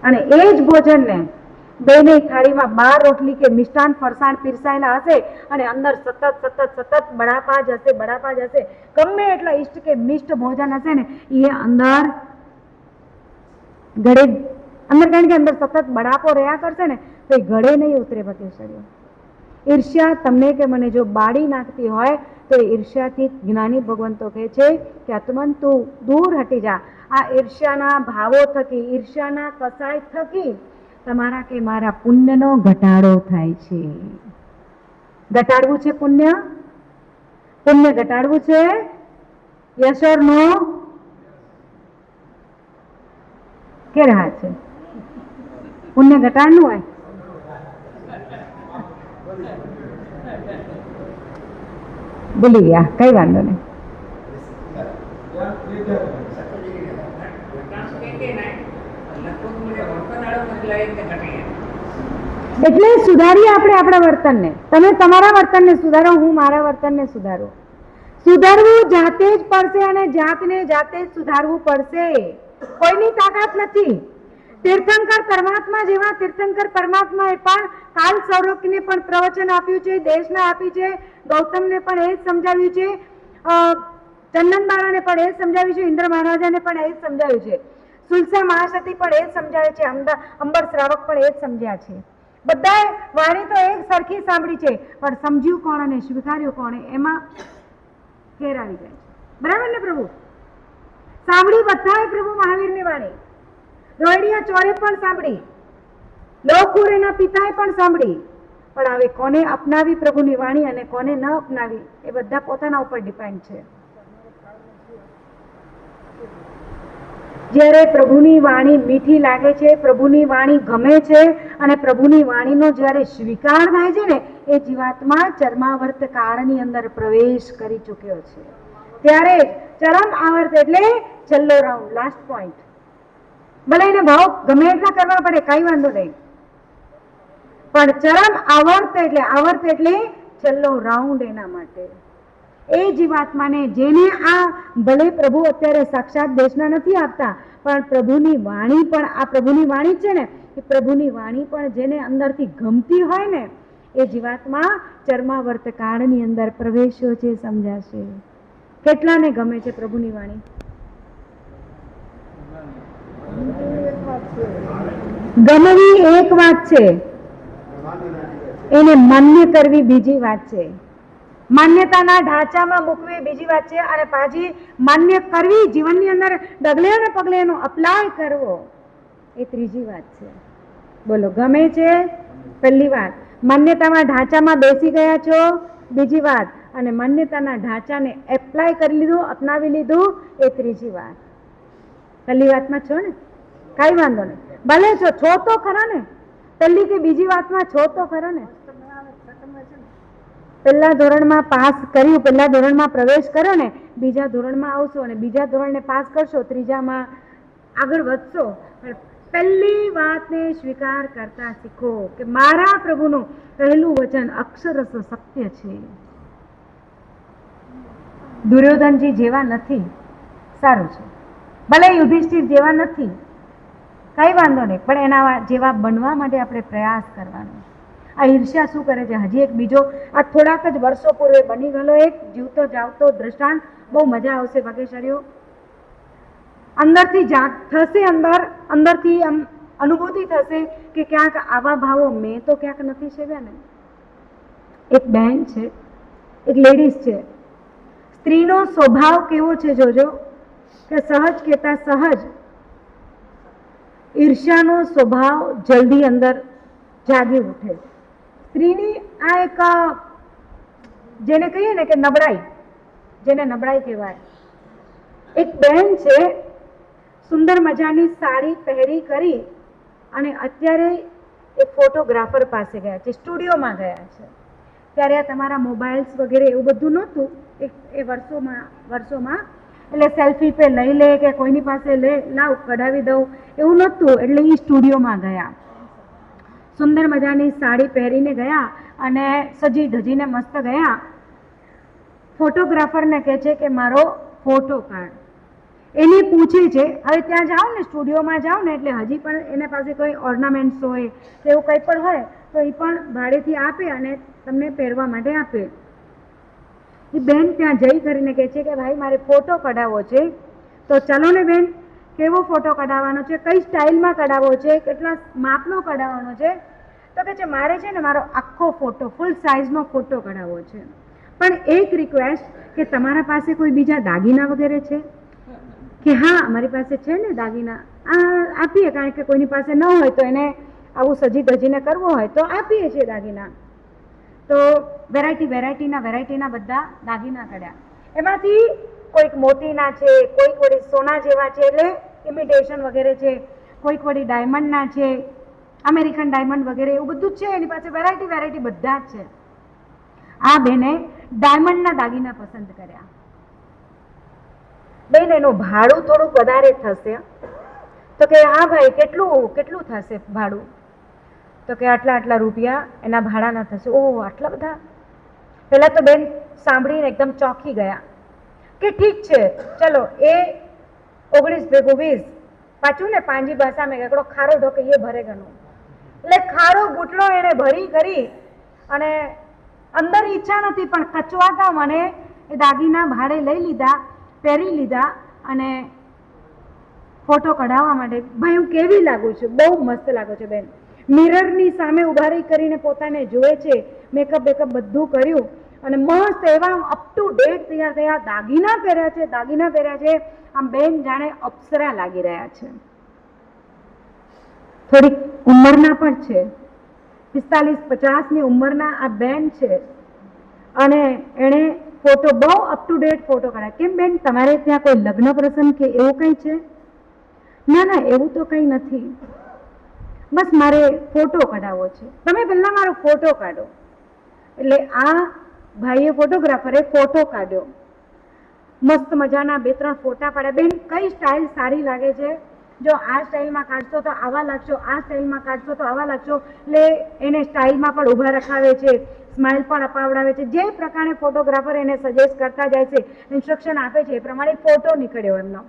અને એ જ ભોજનને બેની થાળીમાં 12 રોટલી કે મિષ્ટાન ફરસાણ પીરસાયેલા હશે અને અંદર સતત બળાપા જ હશે, બળાપા જ હશે. ગમે એટલા ઈષ્ટ કે મિષ્ટ ભોજન હશે ને, એ અંદર ગળે અંદર, કારણ કે અંદર સતત બળાપો રહ્યા કરશે ને તો એ ગળે નહીં ઉતરે. ભકેશ્વરીઓ, ઈર્ષ્યા તમને કે મને જો બાળી નાખતી હોય તો એ ઈર્ષ્યાથી જ્ઞાની ભગવંતો કહે છે કે આત્મન તું દૂર હટી જા. આ ઈર્ષ્યાના ભાવો થકી, ઈર્ષ્યાના કસાય થકી તમારા કે મારા પુણ્યનો ઘટાડો થાય છે. ઘટાડવું છે પુણ્ય, પુણ્ય ઘટાડવું છે. યસ ઓર નો? કે રહ્યા છે પુણ્ય ઘટાડવું હોય? ભૂલી ગયા, કઈ વાંધો નહીં. એટલે સુધારીએ આપણે આપણા વર્તનને. તમે તમારા વર્તનને સુધારો, હું મારા વર્તનને સુધારું. સુધારવું જાતે જ પડશે અને જાતને જાતે જ સુધારવું પડશે. કોઈની તાકાત નથી. તીર્થંકર પરમાત્મા જેવા તીર્થંકર પરમાત્માએ પણ કાલ સૌરભને પણ પ્રવચન આપ્યું છે, દેશને આપી છે, ગૌતમને પણ એ જ સમજાવ્યું છે, ચંદનબાળાને પણ એ જ સમજાવ્યું છે, ઇન્દ્ર મહારાજાને પણ એ જ સમજાવ્યું છે, સુલસા મહાસતી પણ એ જ સમજાવે છે, અંબર શ્રાવક પણ એ જ સમજ્યા છે. બધાએ વાણી તો એક સરખી સાંભળી છે, પણ સમજ્યું કોણ અને સ્વીકાર્યું કોણ એમાં ફેર આવી જાય છે. બરાબર ને પ્રભુ? સાંભળી બધાએ પ્રભુ મહાવીરની વાણી, રોહિણીયા ચોરે પણ સાંભળી, લોકુર એના પિતાએ પણ સાંભળી, પણ હવે કોને અપનાવી પ્રભુની વાણી અને કોને ન અપનાવી એ બધા પોતાના ઉપર ડિપેન્ડ છે. જ્યારે પ્રભુની વાણી મીઠી લાગે છે, પ્રભુની વાણી ગમે છે અને પ્રભુની વાણીનો જ્યારે સ્વીકાર થાય છે ને, એ જીવાત્મા ચરમાવર્ત કાળની અંદર પ્રવેશ કરી ચૂક્યો છે. ત્યારે ચરમ આવર્ત એટલે છેલ્લો રાઉન્ડ, લાસ્ટ પોઈન્ટ. ભલે એને ભાવ ગમે એટલા કરવા પડે, કઈ વાંધો નહીં, પણ ચરમ આવર્ત એટલે છેલ્લો રાઉન્ડ એના માટે. એ જીવાત્માને જેને આ ભલે પ્રભુ અત્યારે સાક્ષાત દેશના નથી આપતા, પણ પ્રભુની વાણી પણ, આ પ્રભુની વાણી છે ને, એ પ્રભુની વાણી પણ જેને અંદરથી ગમતી હોય ને, એ જીવાત્મા ચરમાવર્ત કાળની અંદર પ્રવેશ્યો છે, સમજાશે. કેટલાને ગમે છે પ્રભુની વાણી? ગમવી એક વાત છે, એને માન્ય કરવી બીજી વાત છે. માન્યતાના ઢાંચામાં મૂકવી બીજી વાત છે અને પાછી માન્ય કરવી, જીવનની અંદર ડગલે અને પગલે એનો અપ્લાય કરવો, એ ત્રીજી વાત છે. બોલો, ગમે છે પહેલી વાત, માન્યતામાં ઢાંચામાં બેસી ગયા છો બીજી વાત, અને માન્યતાના ઢાંચાને એપ્લાય કરી લીધું, અપનાવી લીધું, એ ત્રીજી વાત. પહેલી વાતમાં છો ને, કઈ વાંધો નહીં, ભલે છો તો ખરા ને, પહેલી કે બીજી વાતમાં છો તો ખરા ને. પહેલા ધોરણમાં પાસ કર્યું, પહેલા ધોરણમાં પ્રવેશ કર્યો ને, બીજા ધોરણમાં આવશો અને બીજા ધોરણને પાસ કરશો, ત્રીજામાં આગળ વધશો. પહેલી વાતને સ્વીકાર કરતા શીખો કે મારા પ્રભુનું કહેલું વચન અક્ષરશ સત્ય છે. દુર્યોધનજી જેવા નથી, સારું છે. ભલે યુધિષ્ઠિર જેવા નથી, કઈ વાંધો નહીં, પણ એના જેવા બનવા માટે આપણે પ્રયાસ કરવાનો. આ ઈર્ષ્યા શું કરે છે? હજી એક બીજો આ થોડાક જ વર્ષો પૂર્વે બની ગયેલો એક જીવતો જાવતો દ્રષ્ટાંત. બહુ મજા આવશે ભાગ્યશાળીઓ. અંદરથી થશે, અંદરથી આમ અનુભૂતિ થશે કે ક્યાંક આવા ભાવો મેં તો ક્યાંક નથી સેવ્યા ને. એક બહેન છે, એક લેડીઝ છે. સ્ત્રીનો સ્વભાવ કેવો છે જોજો, કે સહજ કહેતા સહજ ઈર્ષ્યાનો સ્વભાવ જલ્દી અંદર જાગી ઉઠે. સ્ત્રીની આ એક જેને કહીએ ને કે નબળાઈ, જેને નબળાઈ કહેવાય. એક બહેન છે, સુંદર મજાની સાડી પહેરી કરી અને અત્યારે એક ફોટોગ્રાફર પાસે ગયા છે, સ્ટુડિયોમાં ગયા છે. ત્યારે આ તમારા મોબાઈલ્સ વગેરે એવું બધું નહોતું એ વર્ષોમાં. એટલે સેલ્ફી પે લઈ લે કે કોઈની પાસે લે લાવ કઢાવી દઉં એવું નહોતું. એટલે એ સ્ટુડિયોમાં ગયા, સુંદર મજાની સાડી પહેરીને ગયા અને સજી ધજીને મસ્ત ગયા. ફોટોગ્રાફરને કહે છે કે મારો ફોટો કાઢ. એની પૂછે છે, હવે ત્યાં જાઓ ને સ્ટુડિયોમાં જાઓ ને એટલે હજી પણ એને પાસે કોઈ ઓર્નામેન્ટ્સ હોય કે એવું કંઈ પણ હોય તો એ પણ ભાડેથી આપે અને તમને પહેરવા માટે આપે. એ બેન ત્યાં જઈ કરીને કહે છે કે ભાઈ મારે ફોટો કઢાવવો છે. તો ચલો ને બેન, કેવો ફોટો કઢાવવાનો છે, કઈ સ્ટાઇલમાં કઢાવવો છે, કેટલા માપનો કઢાવવાનો છે? તો કહે છે મારે છે ને મારો આખો ફોટો ફૂલ સાઇઝનો ફોટો કઢાવવો છે, પણ એક રિક્વેસ્ટ કે તમારા પાસે કોઈ બીજા દાગીના વગેરે છે? કે હા અમારી પાસે છે ને દાગીના, આપીએ, કારણ કે કોઈની પાસે ન હોય તો એને આવું સજી ધજીને કરવો હોય તો આપીએ છીએ દાગીના. તો વેરાયટીના બધા દાગીના કાઢ્યા. એમાંથી કોઈક મોતીના છે, કોઈક વળી સોના જેવા છે એટલે ઇમિટેશન વગેરે છે, કોઈક વળી ડાયમંડના છે, અમેરિકન ડાયમંડ વગેરે એવું બધું જ છે. એની પાસે વેરાયટી બધા જ છે. આ બેને ડાયમંડના દાગીના પસંદ કર્યા. બેન એનું ભાડું થોડુંક વધારે થશે. તો કે હા ભાઈ કેટલું થશે ભાડું? તો કે આટલા રૂપિયા એના ભાડાના થશે. ઓહ આટલા બધા! પહેલા તો બેન સાંભળીને એકદમ ચોંકી ગયા કે ઠીક છે ચલો એ 19 ભેગું 20, પાછું ને પાંજી ભાષા મેં એકડો ખારો ઢોકે એ ભરે ગયો. એટલે ખારો ગુટલો એને ભરી કરી અને અંદર ઈચ્છા નથી પણ કચવાતા મને એ દાગીના ભાડે લઈ લીધા, પહેરી લીધા અને ફોટો કઢાવવા માટે. ભાઈ હું કેવી લાગુ છું? બહુ મસ્ત લાગુ છું બેન. મિરરની સામે ઉભા રહી કરીને પોતાને જોવે છે, મેકઅપ બધું કર્યું અને મસ્ત એવા અપ ટુ ડેટ તૈયાર થયા, દાગીના પહેર્યા છે. આમ બેન જાણે અપ્સરા લાગી રહ્યા છે. થોડીક ઉંમરના પણ છે, 45-50ની ઉંમરના આ બેન છે અને એણે ફોટો બહુ અપ ટુ ડેટ ફોટો કઢાય. કેમ બેન તમારે ત્યાં કોઈ લગ્ન પ્રસંગ કે એવું કંઈ છે? ના એવું તો કંઈ નથી, બસ મારે ફોટો કઢાવવો છે. તમે પહેલા મારો ફોટો કાઢો. એટલે આ ભાઈએ ફોટોગ્રાફરે ફોટો કાઢ્યો, મસ્ત મજાના 2-3 ફોટા પાડ્યા. બેન કઈ સ્ટાઇલ સારી લાગે છે? જો આ સ્ટાઇલમાં કાઢશો તો આવા લાગશો, આ સ્ટાઇલમાં કાઢશો તો આવા લાગશો. એટલે એને સ્ટાઇલમાં પણ ઊભા રખાવે છે, સ્માઇલ પણ અપાવડાવે છે. જે પ્રકારે ફોટોગ્રાફર એને સજેસ્ટ કરતા જાય છે, ઇન્સ્ટ્રક્શન આપે છે, એ પ્રમાણે ફોટો નીકળ્યો એમનો.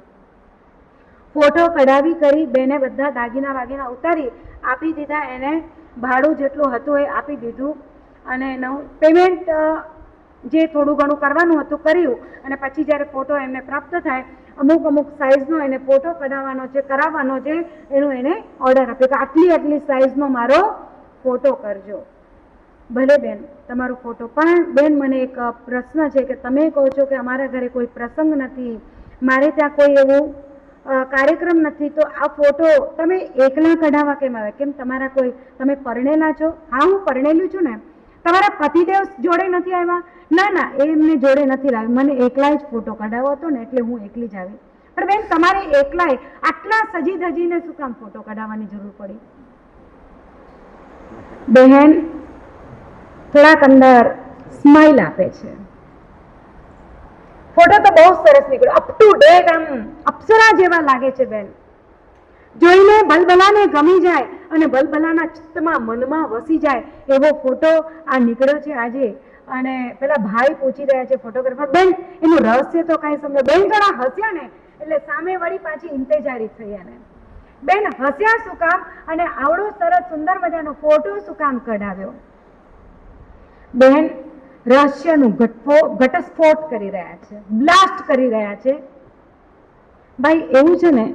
ફોટો કઢાવી કરી બેને બધા દાગીના ઉતારી આપી દીધા. એને ભાડું જેટલું હતું એ આપી દીધું અને પેમેન્ટ જે થોડું ઘણું કરવાનું હતું કર્યું. અને પછી જ્યારે ફોટો એમને પ્રાપ્ત થાય, અમુક સાઇઝનો એને ફોટો કરાવવાનો છે એનું એને ઓર્ડર આપ્યો કે આટલી સાઇઝનો મારો ફોટો કરજો. ભલે બેન તમારો ફોટો, પણ બેન મને એક પ્રશ્ન છે કે તમે કહો છો કે અમારા ઘરે કોઈ પ્રસંગ નથી, મારે ત્યાં કોઈ એવું કાર્યક્રમ નથી, તો આ ફોટો તમે એકલા કઢાવવા કેમ આવે? કેમ તમારા કોઈ, તમે પરણેલા છો? હા હું પરણેલું છું ને. તમારા પતિદેવ જોડે નથી આવ્યા? ના એ એમને જોડે નથી લાવી, મને એકલા જ ફોટો કઢાવવો હતો ને એટલે હું એકલી જ આવી. પણ બેન તમારે એકલાય આટલા સજી ધજીને શું કામ ફોટો કઢાવવાની જરૂર પડી? બહેન થોડાક અંદર સ્માઇલ આપે છે. ફોટો તો બહુ સરસ નીકળ્યો, અપ ટુ ડેટ, આમ અપ્સરા જેવા લાગે છે બેન. જોઈને બલબલાને ગમી જાય અને બલબલાના ચિત્તમાં મનમાં વસી જાય એવો ફોટો આ નીકળ્યો છે આજે. અને પેલા ભાઈ પૂછી રહ્યા છે ફોટોગ્રાફર, બેન એનું રહસ્ય તો કઈ સમજો. બેન જણા હસ્યા ને એટલે સામે વળી પાછી ઇંતજારી થઈ. અને બેન હસ્યા શું કામ અને આવડો સરસ સુંદર મજાનો ફોટો શું કામ કઢાવ્યો? બહેન રહસ્યનું ઘટસ્ફોટ કરી રહ્યા છે, બ્લાસ્ટ કરી રહ્યા છે. ભાઈ એવું છે ને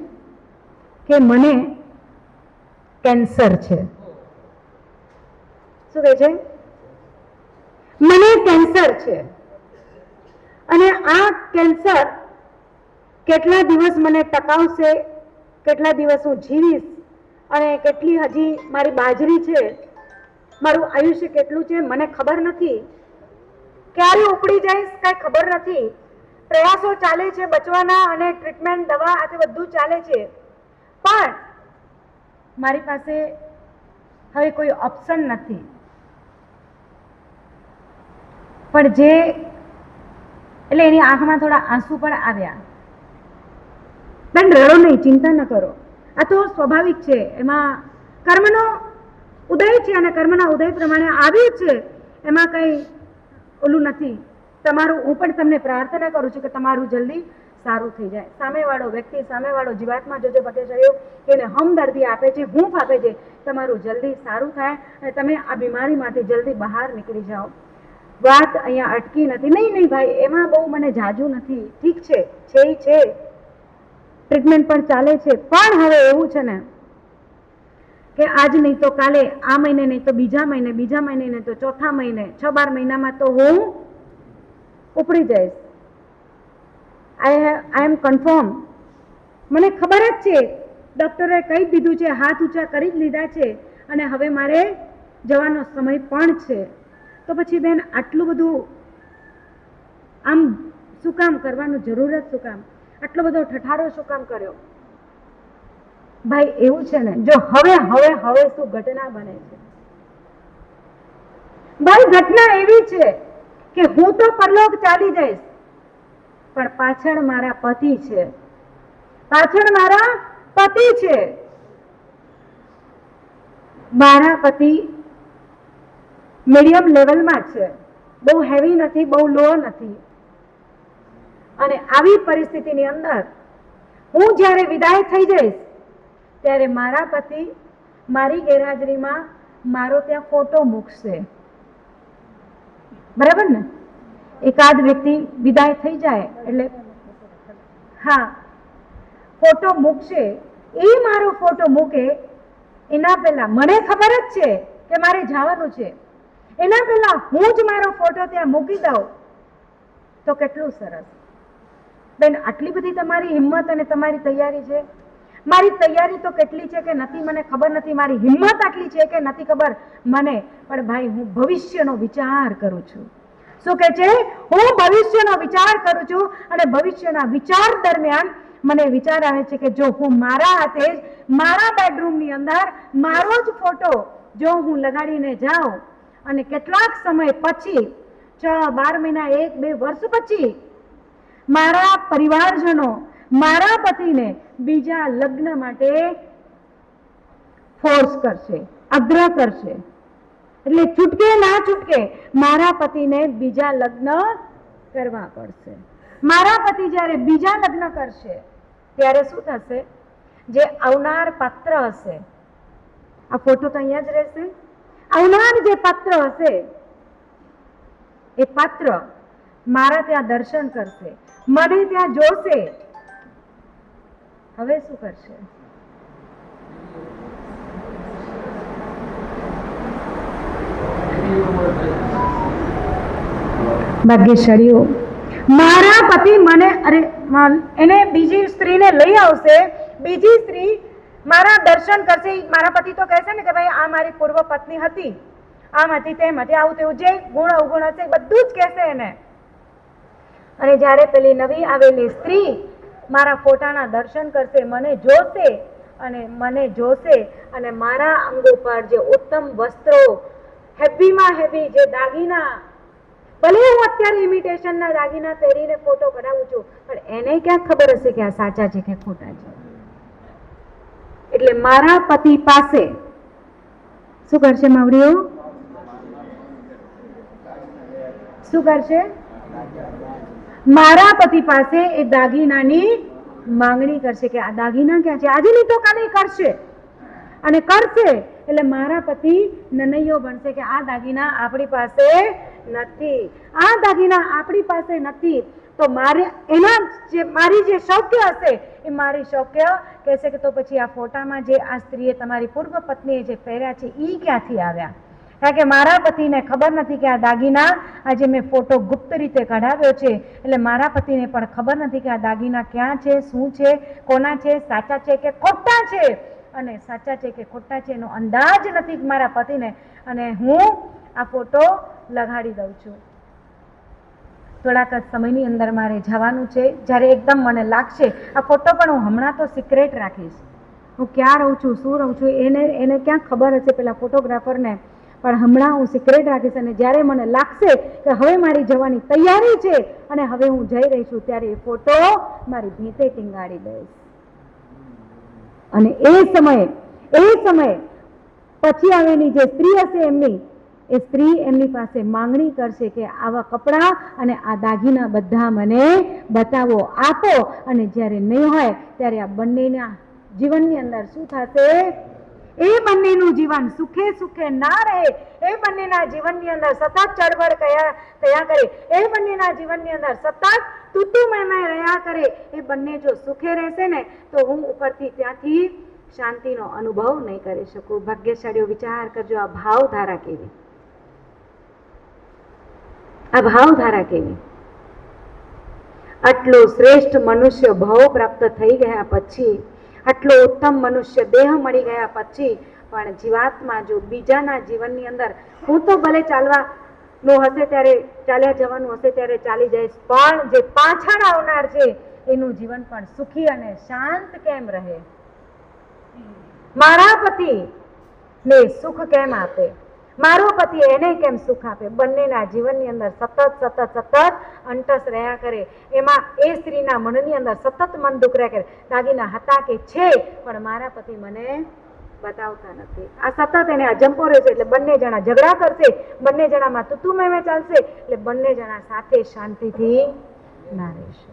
કે મને કેન્સર છે. શું કહે છે? મને કેન્સર છે અને આ કેન્સર કેટલા દિવસ મને ટકાવશે, કેટલા દિવસ હું જીવીશ અને કેટલી હજી મારી બાજરી છે, મારું આયુષ્ય કેટલું છે મને ખબર નથી. ક્યારે ઉપડી જઈશ કઈ ખબર નથી. પ્રયાસો ચાલે છે બચવાના અને ટ્રીટમેન્ટ, દવા આ બધું ચાલે છે, પણ મારી પાસે હવે કોઈ ઓપ્શન નથી. પણ જે એટલે એની આંખમાં થોડા આંસુ પણ આવ્યા. બેન રડો નહીં, ચિંતા ન કરો, આ તો સ્વાભાવિક છે. એમાં કર્મનો ઉદય છે અને કર્મના ઉદય પ્રમાણે આવ્યું છે, એમાં કઈ ઓલું નથી. તમારું હું પણ તમને પ્રાર્થના કરું છું કે તમારું જલ્દી સારું થઈ જાય. સામેવાળો વ્યક્તિ, સામેવાળો જીવાત્મા જોજો પટેશરીઓ એને હમદર્દી આપે છે, હૂંફ આપે છે. તમારું જલ્દી સારું થાય અને તમે આ બીમારીમાંથી જલ્દી બહાર નીકળી જાઓ. વાત અહીંયા અટકી નથી. નહીં ભાઈ, એમાં બહુ મને જાજુ નથી. ઠીક છે, ટ્રીટમેન્ટ પણ ચાલે છે, પણ હવે એવું છે ને કે આજ નહીં તો કાલે, આ મહિને નહીં તો બીજા મહિને, બીજા મહિને નહીં તો ચોથા મહિને, 6-12 મહિનામાં તો હું ઉપડી જઈશ. આઈ એમ કન્ફર્મ. મને ખબર જ છે, ડોક્ટરે કહી દીધું છે, હાથ ઊંચા કરી જ લીધા છે અને હવે મારે જવાનો સમય પણ છે. તો પછી બેન આટલું બધું આમ શું કામ કરવાનું, જરૂરત શું કામ, આટલો બધો ઠઠારો શું કામ કર્યો? ભાઈ એવું છે ને, જો હવે શું ઘટના બને છે ભાઈ, ઘટના એવી છે કે હું તો પરલોક ચાલી જઈશ, પણ પાછળ મારા પતિ છે, પાછળ મારા પતિ છે. મારા પતિ મીડિયમ લેવલમાં છે, બહુ હેવી નથી, બહુ લો નથી. અને આવી પરિસ્થિતિની અંદર હું જ્યારે વિદાય થઈ જઈશ ત્યારે મારા પતિ મારી ગેરહાજરીમાં મારો ત્યાં ફોટો મૂકશે. બરાબર ને? એકાદ વ્યક્તિ વિદાય થઈ જાય એટલે હા ફોટો મૂકશે. એ મારો ફોટો મૂકે એના પહેલા મને ખબર જ છે કે મારે જવાનું છે, એના પહેલા હું જ મારો ફોટો ત્યાં મૂકી દઉં તો કેટલું સરસ. બેન આટલી બધી તમારી હિંમત અને તમારી તૈયારી છે. મારી તૈયારી તો કેટલી છે કે નથી મને ખબર નથી, મારી હિંમત આટલી છે કે નથી ખબર મને, પણ ભાઈ હું ભવિષ્યનો વિચાર કરું છું. શું કહે છે? હું ભવિષ્યનો વિચાર કરું છું અને ભવિષ્યના વિચાર દરમિયાન મને વિચાર આવે છે કે જો હું મારા હાથે જ મારા બેડરૂમની અંદર મારો જ ફોટો જો હું લગાડીને જાઉં અને કેટલાક સમય પછી 6-12 મહિના 1-2 વર્ષ પછી મારા પરિવારજનો મારા પતિને બીજા લગ્ન માટે ફોર્સ કરશે, આગ્રહ કરશે, એટલે છૂટકે ના છૂટકે મારા પતિને બીજા લગ્ન કરવા પડશે. મારા પતિ જ્યારે બીજા લગ્ન કરશે ત્યારે શું થશે? જે આવનાર પાત્ર હશે, આ ફોટો તો અહીંયા જ રહેશે, આવનાર જે પાત્ર હશે એ પાત્ર મારા ત્યાં દર્શન કરશે, મને ત્યાં જોશે. હવે શું કરશે? ભાગ્યશાળીઓ, મારા પતિ મને એને બીજી સ્ત્રીને લઈ આવશે, બીજી સ્ત્રી મારા દર્શન કરશે. મારા પતિ તો કહેશે ને કે ભાઈ આ મારી પૂર્વ પત્ની હતી, આમ હતી, તેમ હતી, આવું તેવું જે ગુણ અવગુણ હશે બધું જ કહેશે એને. અને જ્યારે પેલી નવી આવેલી સ્ત્રી મારા ફોટાના દર્શન કરશે, મને જોશે અને મારા અંગો પર જે ઉત્તમ વસ્ત્રો, હેવીમાં હેવી જે દાગીના, ભલે હું અત્યારે ઇમિટેશનના દાગીના પહેરીને ફોટો કઢાવું છું, પણ એને ક્યાં ખબર હશે કે આ સાચા છે કે ખોટા છે? એટલે મારા પતિ પાસે શું કરશે માવડીઓ? શું કરશે? મારા પતિ પાસે એ દાગીનાની માંગણી કરશે કે આ દાગીના ક્યાં છે? આજે નહીં તો કાલે કરશે અને કરશે એટલે મારા પતિ નનૈયો બનશે કે આ દાગીના આપણી પાસે નથી, આ દાગીના આપણી પાસે નથી, તો મારી જે શૌક્ય હશે એ મારી શૌક્ય કહેશે કે તો પછી આ ફોટામાં જે આ સ્ત્રીએ તમારી પૂર્વ પત્નીએ જે પહેર્યા છે એ ક્યાંથી આવ્યા? કારણ કે મારા પતિને ખબર નથી કે આ દાગીના આજે મેં ફોટો ગુપ્ત રીતે કઢાવ્યો છે, એટલે મારા પતિને પણ ખબર નથી કે આ દાગીના ક્યાં છે, શું છે, કોના છે, સાચા છે કે ખોટા છે, અને સાચા છે કે ખોટા છે એનો અંદાજ નથી મારા પતિને, અને હું આ ફોટો લગાડી દઉં છું. થોડાક જ સમયની અંદર મારે જવાનું છે. જ્યારે એકદમ મને લાગશે આ ફોટો પણ હું હમણાં તો સિક્રેટ રાખીશ, હું ક્યાં રહું છું, શું રહું છું એને ક્યાં ખબર હશે પેલા ફોટોગ્રાફરને, પણ હમણાં હું સિક્રેટ રાખીશ. અને જ્યારે મને લાગશે કે હવે મારી જવાની તૈયારી છે અને હવે હું જઈ રહી છું, ત્યારે એ ફોટો મારી ભીતે ટીંગાડી દઈશ. અને એ સમયે પછી આવેલી જે સ્ત્રી હશે એ સ્ત્રી એમની પાસે માંગણી કરશે કે આવા કપડાં અને આ દાગીના બધા મને બતાવો, આપો. અને જ્યારે નહીં હોય ત્યારે આ બંનેના જીવનની અંદર શું થશે? એ બંનેનું જીવન સુખે સુખે ના રહે, એ બંનેના જીવનની અંદર સતત ચળવળ કયા કરે, એ બંનેના જીવનની અંદર સતત તુતુમય રહ્યા કરે. એ બંને જો સુખે રહેશે ને તો હું ઉપરથી ત્યાંથી શાંતિનો અનુભવ નહીં કરી શકું. ભાગ્યશાળીઓ વિચાર કરજો, આ ભાવધારા કેવી, આ ભાવધારા કેવી. આટલો શ્રેષ્ઠ મનુષ્ય ભાવ પ્રાપ્ત થઈ ગયા પછી, આટલો ઉત્તમ મનુષ્ય દેહ મળી ગયા પછી પણ જીવાત્મા જો બીજાના જીવનની અંદર, હું તો ભલે ચાલવાનું હશે ત્યારે ચાલ્યા જવાનું હશે ત્યારે ચાલી જઈશ, પણ જે પાછળ આવનાર છે એનું જીવન પણ સુખી અને શાંત કેમ રહે? મારા પતિ ને સુખ કેમ આપે, મારો પતિ એને કેમ સુખ આપે? બંનેના જીવનની અંદર સતત અંટસ રહ્યા કરે. એમાં એ સ્ત્રીના મનની અંદર સતત મન દુઃખ રહ્યા કરે, દાગીના હતા કે છે પણ મારા પતિ મને બતાવતા નથી. આ સતત એને અજંપો રહેશે એટલે બંને જણા ઝઘડા કરશે, બંને જણામાં તુતુમય ચાલશે, એટલે બંને જણા સાથે શાંતિથી ના રહેશે.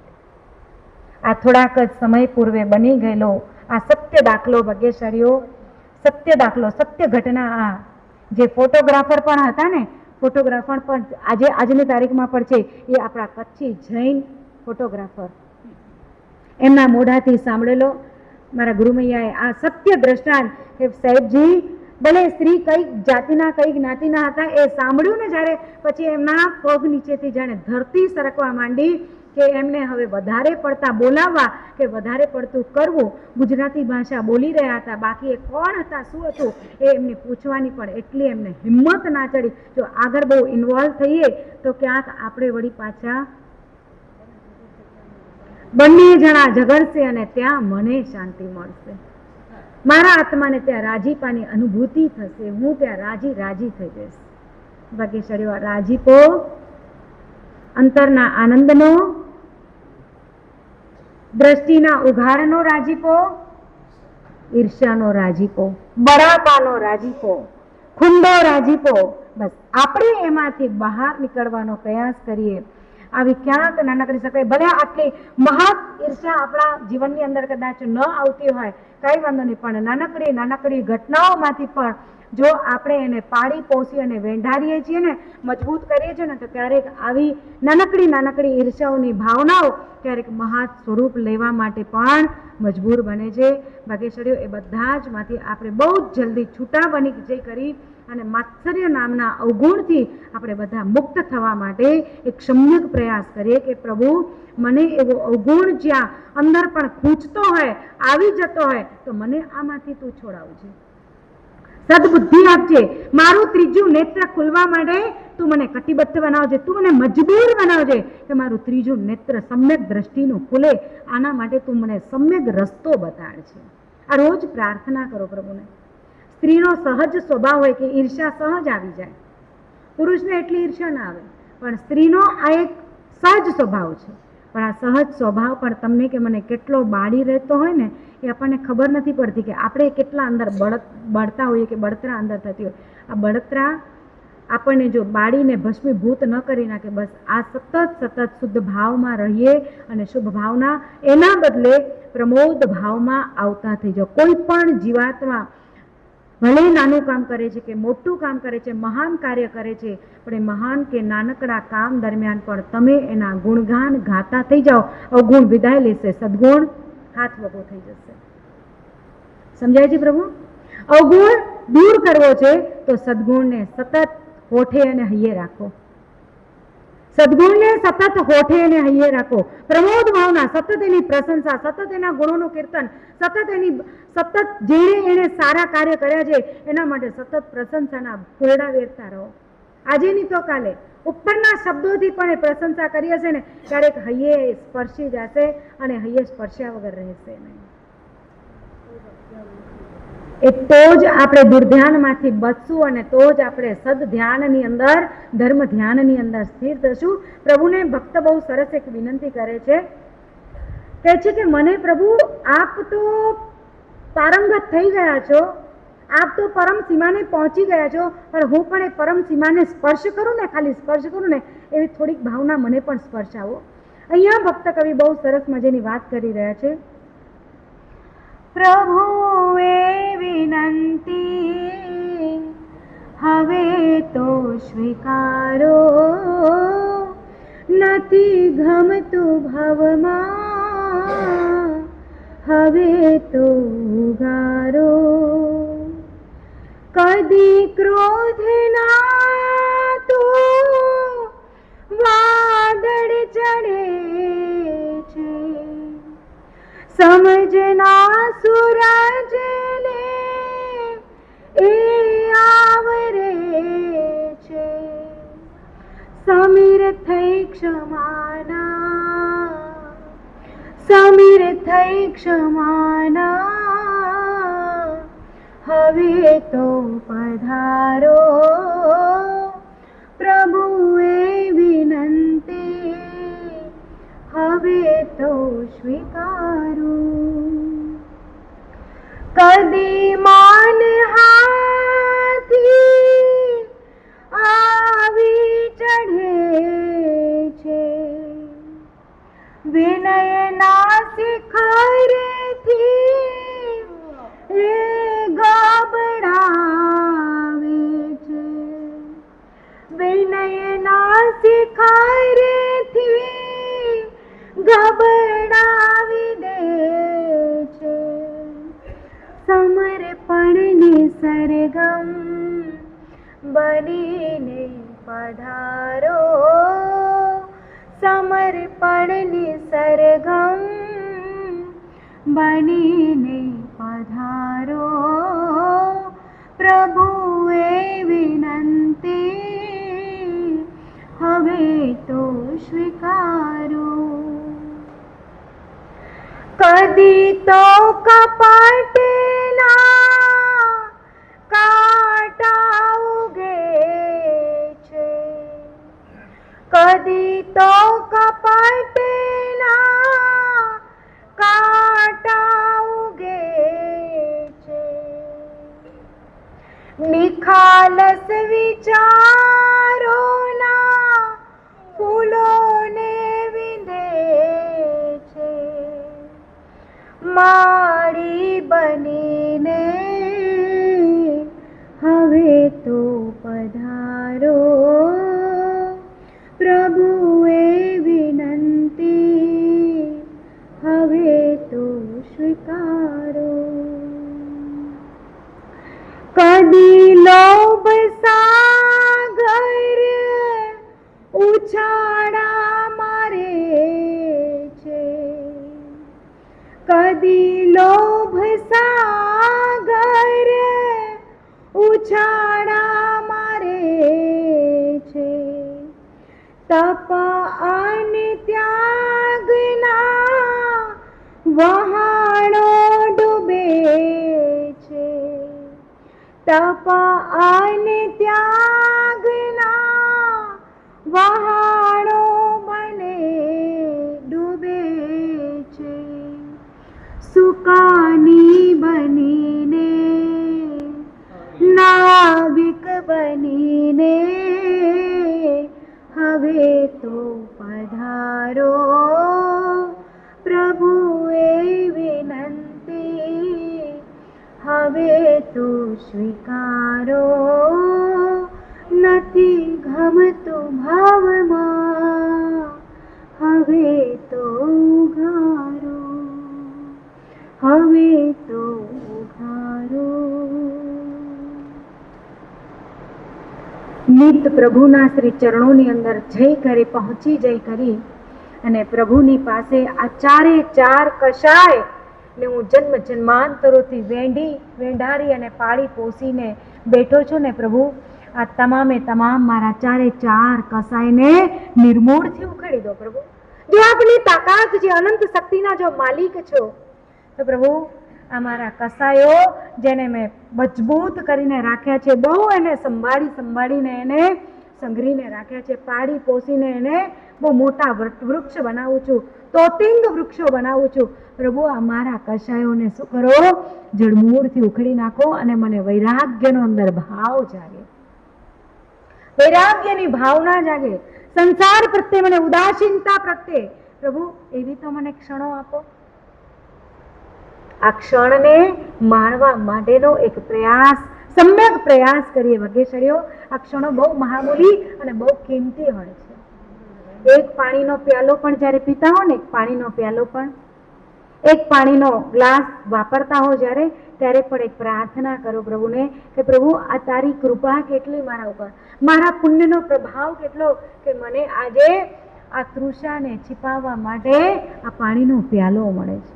આ થોડાક જ સમય પૂર્વે બની ગયેલો આ સત્ય દાખલો ભાગ્યશાળીઓ, સત્ય દાખલો, સત્ય ઘટના. આ જે ફોટોગ્રાફર પણ હતા ને, ફોટોગ્રાફર પણ આજની તારીખમાં પણ છે, એ આપણા કચ્છી જૈન ફોટોગ્રાફર. એમના મોઢાથી સાંભળેલો મારા ગુરુમૈયાએ આ સત્ય દ્રષ્ટાંત કે સાહેબજી ભલે સ્ત્રી કઈ જાતિના કઈ જ્ઞાતિના હતા એ સાંભળ્યું ને જ્યારે, પછી એમના પગ નીચેથી જાણે ધરતી સરકવા માંડી કે એમને હવે વધારે પડતા બોલાવવા કે વધારે પડતું કરવું. ગુજરાતી ભાષા બોલી રહ્યા હતા, બાકી એ કોણ હતા, શું હતું એ એમને પૂછવાની પણ એટલી એમને હિંમત ના ચડી. જો આગળ બહુ ઇન્વોલ્વ થઈએ તો ક્યાંક આપણે વળી પાછા બંને જણા ઝઘડશે અને ત્યાં મને શાંતિ મળશે, મારા આત્માને ત્યાં રાજીપાની અનુભૂતિ થશે, હું ત્યાં રાજી થઈ જઈશ. ભાગ્યશાળીઓ, રાજીપો અંતરના આનંદનો, દ્રષ્ટિના ઉઘાડનો રાજીપો, ઈર્ષ્યાનો રાજીપો, બળાપાનો રાજીપો, ખુંડો રાજીપો. બસ આપણે એમાંથી બહાર નીકળવાનો પ્રયાસ કરીએ. આવી ક્યાંક નાનકડી શકાય, ભલે આટલી મહા ઈર્ષ્યા આપણા જીવનની અંદર કદાચ ન આવતી હોય કઈ વાંધો નહીં, પણ નાનકડી ઘટનાઓમાંથી પણ જો આપણે એને પાળી પોષી અને વેંઢારીએ છીએ ને, મજબૂત કરીએ છીએ ને, તો ક્યારેક આવી નાનકડી ઈર્ષ્યાઓની ભાવનાઓ ક્યારેક મહા સ્વરૂપ લેવા માટે પણ મજબૂર બને છે. ભાગ્યશાળીઓ, એ બધા જ માંથી આપણે બહુ જ જલ્દી છૂટા બની જઈ કરી અને માત્સર્ય નામના અવગુણથી આપણે બધા મુક્ત થવા માટે એક સમ્યક પ્રયાસ કરીએ કે પ્રભુ મને એવો અવગુણ જ્યાં અંદર પણ ખૂંચતો હોય, આવી જતો હોય, તો મને આમાંથી તું છોડાવજે, સદબુદ્ધિ આપજે, મારું ત્રીજું નેત્ર ખુલવા માટે તું મને કટિબદ્ધ બનાવજે, તું મને મજબૂર બનાવજે કે મારું ત્રીજું નેત્ર સમ્યક દ્રષ્ટિનું ખુલે. આના માટે તું મને સમ્યક રસ્તો બતાડજે. આ રોજ પ્રાર્થના કરો પ્રભુને. સ્ત્રીનો સહજ સ્વભાવ હોય કે ઈર્ષ્યા સહજ આવી જાય, પુરુષને એટલી ઈર્ષ્યા ના આવે, પણ સ્ત્રીનો આ એક સહજ સ્વભાવ છે. પણ આ સહજ સ્વભાવ પણ તમને કે મને કેટલો બાળી રહેતો હોય ને એ આપણને ખબર નથી પડતી કે આપણે કેટલા અંદર બળતા હોઈએ કે બળતરા અંદર થતી હોય. આ બળતરા આપણને જો બાળીને ભસ્મીભૂત ન કરી નાખે, બસ આ સતત શુદ્ધ ભાવમાં રહીએ અને શુભ ભાવના એના બદલે પ્રમોદ ભાવમાં આવતા થઈ જાઓ. કોઈ પણ જીવાત્મા ભલે નાનું કામ કરે છે કે મોટું કામ કરે છે, મહાન કાર્ય કરે છે, પણ એ મહાન કે નાનકડા કામ દરમિયાન પણ તમે એના ગુણગાન ગાતા થઈ જાઓ, અવગુણ વિદાય લેશે, સદગુણ હાથ વગો થઈ જશે. સમજાય છે પ્રભુ? અવગુણ દૂર કરવો છે તો સદગુણને સતત હોઠે અને હૈયે રાખો. સદગુણને સતત હોઠે અને હૈયે રાખો. પ્રમોદ ભાવના, સતત એની પ્રશંસા, સતત એના ગુણોનું કીર્તન, સતત જેણે એને સારા કાર્ય કર્યા છે એના માટે સતત પ્રશંસાના ફોરડા વેરતા રહો. આજે નહીં તો કાલે ઉપરના શબ્દોથી પણ એ પ્રશંસા કરી હશે ને, ક્યારેક હૈયે સ્પર્શી જશે અને હૈયે સ્પર્શ્યા વગર રહેશે નહીં. એ તો જ આપણે દુર્ધ્યાનમાંથી બચશું અને તો જ આપણે સદ ધ્યાનની અંદર, ધર્મ ધ્યાનની અંદર સ્થિર થશું. પ્રભુને ભક્ત બહુ સરસ એક વિનંતી કરે છે, કહે છે કે મને પ્રભુ આપ તો પારંગત થઈ ગયા છો, આપ તો પરમ સીમાને પહોંચી ગયા છો, પણ હું પણ એ પરમ સીમાને સ્પર્શ કરું ને, ખાલી સ્પર્શ કરું ને એવી થોડીક ભાવના મને પણ સ્પર્શાવો. અહીંયા ભક્ત કવિ બહુ સરસ મજાની વાત કરી રહ્યા છે. પ્રભુએ વિનંતી હવે તો સ્વીકારો, નથી ગમતું ભવમાં હવે તો ઉગારો. કદી ક્રોધ ના તો વાદળ ચડે છે, સમજના સૂરજને એ આવરે છે. સમીર થઈ ક્ષમાના, સમીર થઈ ક્ષમાના હવે તો પધારો. પ્રભુએ વિનંતી હવે તો સ્વીકારો. કદી માન હાથી આવી ચઢે છે, વિનયના શિખરેથી એ ગબડાવે છે. વિનયના શિખરેથી ગબડાવી દે છે. સમર્પણની સરગમ બનીને પધારો, સમર્પણની સરગમ બનીને પધારો. પ્રભુએ વિનંતી હવે તો સ્વીકારો. કદી તો કપટના કાંટા ઉગે છે, કદી તો કપટના કાંટા ઉગે છે. નિખાલસ વિચારોના ફૂલોને વિંધે છે. માળી બનીને હવે તો પધારો. પ્રભુએ વિનંતી હવે તો સ્વીકારો. કદી લોભ સાગર ઉછાળા મારે છે, કદી લોભ સાગર ઉછાળા મારે છે. તપ અને ત્યાગના વહાણો ડૂબે છે, તપ અને ત્યાગના વહાણો મને ડૂબે છે. સુકાની બનીને નાવિક બનીને હવે તો પધારો. પ્રભુએ વિનંતી હવે તો સ્વીકારો, નથી ગમતું ભાવમાં હવે તો ઉઘારો, હવે તો ઉઘારો. નિત પ્રભુના શ્રી ચરણોની અંદર જઈ કરી પહોંચી જઈ કરી અને પ્રભુની પાસે આ ચારે ચાર કશાય ને હું જન્મ જન્માંતરોથી વેંઢારી અને પાળી પોસીને બેઠો છું ને પ્રભુ, આ તમામે તમામ મારા ચારે ચાર કસાયને નિર્મૂળથી ઉખેડી દો પ્રભુ. જો આપની તાકાત જે અનંત શક્તિના જો માલિક છો તો પ્રભુ આ મારા કસાયો જેને મેં મજબૂત કરીને રાખ્યા છે, બહુ એને સંભાળીને એને સંઘરીને રાખ્યા છે, પાડી પોસીને એને બહુ મોટા વૃક્ષ બનાવું છું, તોતિંગ વૃક્ષો બનાવું છું. પ્રભુ આ મારા કશાયોને શું કરો, જડમૂળથી ઉખડી નાખો અને મને વૈરાગ્યનો અંદર ભાવ જાગે, વૈરાગ્યની ભાવના જાગે, સંસાર પ્રત્યે મને ઉદાસીનતા પ્રત્યે પ્રભુ એવી તો મને ક્ષણો આપો. આ ક્ષણને માણવા માટેનો એક પ્રયાસ, સમ્યક પ્રયાસ કરીએ વગેશરીઓ. આ ક્ષણો બહુ મહામૂલી અને બહુ કિંમતી હોય છે. એક પાણીનો પ્યાલો પણ જ્યારે પીતા હો ને, એક પાણીનો પ્યાલો પણ, એક પાણીનો ગ્લાસ વાપરતા હો જ્યારે, ત્યારે પણ એક પ્રાર્થના કરો પ્રભુને કે પ્રભુ આ તારી કૃપા કેટલી મારા ઉપર, મારા પુણ્યનો પ્રભાવ કેટલો કે મને આજે આ તૃષાને छिपाવવા માટે આ પાણીનો પ્યાલો મળે છે.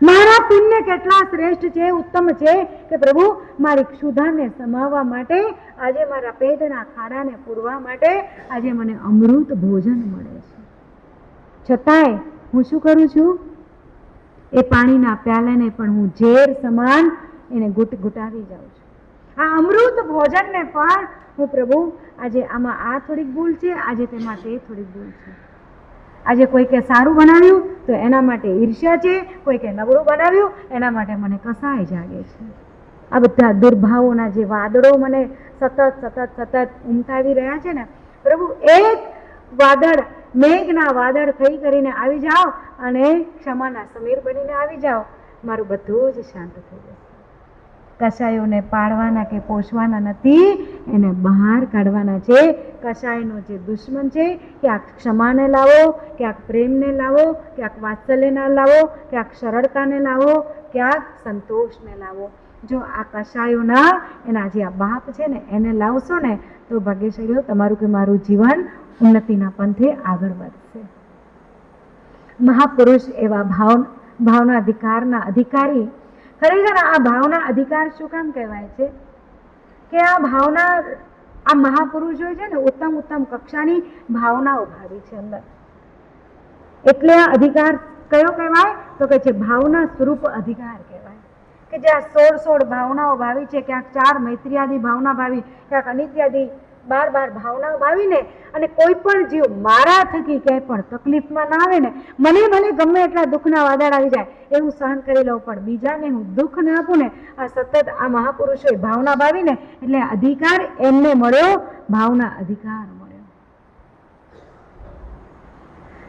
મારા પુણ્ય કેટલા શ્રેષ્ઠ છે, ઉત્તમ છે કે પ્રભુ મારી ક્ષુધાને સમાવવા માટે, આજે મારા પેટના ખાડાને પૂરવા માટે આજે મને અમૃત ભોજન મળે છે. છતાંય હું શું કરું છું, એ પાણીના પ્યાલાને પણ હું ઝેર સમાન એને ઘૂંટાવી જાઉં છું. આ અમૃત ભોજનને પણ હું પ્રભુ આજે આમાં આ થોડીક ભૂલ છે, આજે તેમાં તે થોડીક ભૂલ છે. આજે કોઈકે સારું બનાવ્યું તો એના માટે ઈર્ષ્યા છે, કોઈકે નબળું બનાવ્યું એના માટે મને કસાય જાગે છે. આ બધા દુર્ભાવોના જે વાદળો મને સતત ઉમટાવી રહ્યા છે ને પ્રભુ, એક વાદળ, મેઘના વાદળ થઈ કરીને આવી જાઓ અને ક્ષમાના સમીર બનીને આવી જાઓ, મારું બધું જ શાંત થઈ જશે. કશાયોને પાળવાના કે પોષવાના નથી, એને બહાર કાઢવાના છે. કશાયનો જે દુશ્મન છે, ક્યાંક ક્ષમાને લાવો, ક્યાંક પ્રેમને લાવો, ક્યાંક વાત્સલ્યને લાવો, ક્યાંક સરળતાને લાવો, ક્યાંક સંતોષને લાવો. જો આ કશાયોના એના જે આ બાપ છે ને એને લાવશો ને તો ભાગ્યશાળીઓ તમારું કે મારું જીવન ઉન્નતિના પંથે આગળ વધશે. મહાપુરુષ એવા ભાવના અધિકારના અધિકારી. ખરેખર આ ભાવના અધિકાર શું કામ કહેવાય છે કે આ ભાવના, આ મહાપુરુષો છે ને ઉત્તમ કક્ષાની ભાવનાઓ ભાવી છે અંદર, એટલે આ અધિકાર કયો કહેવાય તો કે છે ભાવના સ્વરૂપ અધિકાર કહેવાય. કે જ્યાં 16 ભાવનાઓ ભાવી છે, ક્યાંક 4 મૈત્રિયાદી ભાવના ભાવી, ક્યાંક અનિત્યાદી 12 ભાવનાઓ ભાવીને, અને કોઈ પણ જીવ મારા થકી ક્યાંય પણ તકલીફમાં ના આવે ને, મને ભલે ગમે એટલા દુઃખના વાદળ આવી જાય એ હું સહન કરી લઉં, પણ બીજાને હું દુઃખ ના આપું ને, આ સતત આ મહાપુરુષોએ ભાવના ભાવીને એટલે અધિકાર એમને મળ્યો, ભાવના અધિકાર મળ્યો.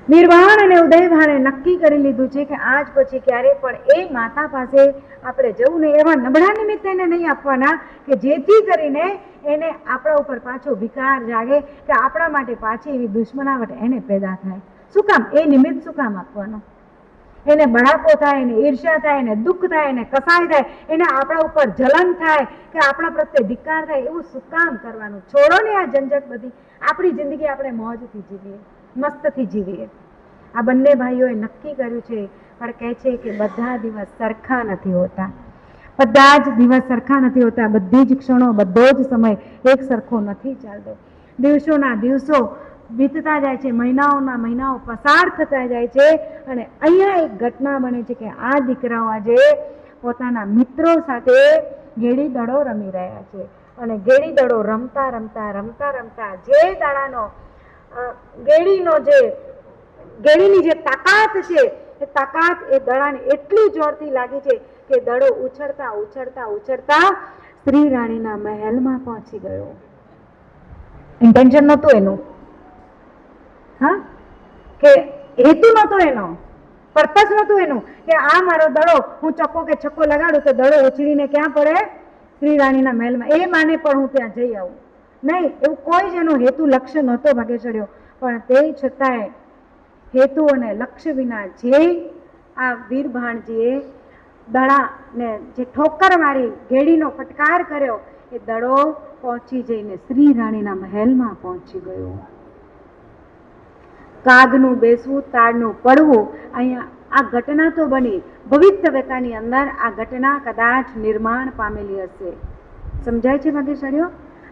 નિર્વાણ અને ઉદયભાને નક્કી કરી લીધું છે કે આજ પછી ક્યારે પણ એ માતા પાસે આપણે જવું નહીં, એવા નબળા નિમિત્ત એને નહીં આપવાના કે જેથી કરીને એને આપણા ઉપર પાછો વિકાર જાગે, કે આપણા માટે પાછી એવી દુશ્મનાવટ એને પેદા થાય. શું કામ એ નિમિત્ત શું કામ આપવાનો? એને બળાપો થાય, એને ઈર્ષ્યા થાય, એને દુઃખ થાય, એને કસાય થાય, એને આપણા ઉપર જલન થાય કે આપણા પ્રત્યે ધિક્કાર થાય, એવું શું કામ કરવાનું? છોડો ને આ ઝંઝટ બધી, આપણી જિંદગી આપણે મોજથી જીવીએ, મસ્તથી જીવીએ. આ બંને ભાઈઓએ નક્કી કર્યું છે, પણ કહે છે કે બધા દિવસ સરખા નથી હોતા, બધા જ દિવસ સરખા નથી હોતા, બધી જ ક્ષણો, બધો જ સમય એક સરખો નથી ચાલતો. દિવસોના દિવસો વીતતા જાય છે, મહિનાઓના મહિનાઓ પસાર થતા જાય છે, અને અહીંયા એક ઘટના બને છે કે આ દીકરાઓ આજે પોતાના મિત્રો સાથે ગેડી દડો રમી રહ્યા છે, અને ગેડી દડો રમતા જે દાડાનો ગેડીની જે તાકાત છે એ તાકાત એ દડાને એટલી જોરથી લાગી છે કે દડો ઉછળતા શ્રી રાણીના મહેલમાં પહોંચી ગયો. ઇન્ટેન્શન નહોતું એનું, હા, કે હેતુ નહોતો એનો, પર્પસ નહોતું એનું કે આ મારો દડો હું ચક્કો કે છક્કો લગાડું તો દડો ઉછળીને ક્યાં પડે, શ્રી રાણીના મહેલમાં, એ માને પણ હું ત્યાં જઈ આવું. નહીં, એવું કોઈ જ એનો હેતુ લક્ષ્ય નહોતો ભાગે ચડ્યો, પણ તે છતાંય હેતુ અને લક્ષ્ય વિના જે આ વીરભાણજીએ દડાને જે ઠોકર મારી, ઘેડીનો ફટકાર કર્યો, એ દડો પહોંચી જઈને શ્રી રાણીના મહેલમાં પહોંચી ગયો. કાગનું બેસવું, તાડનું પડવું, અહીંયા આ ઘટના તો બની, ભવિતવ્યતાની અંદર આ ઘટના કદાચ નિર્માણ પામેલી હશે. સમજાય છે ભાગ્યશાળીઓ?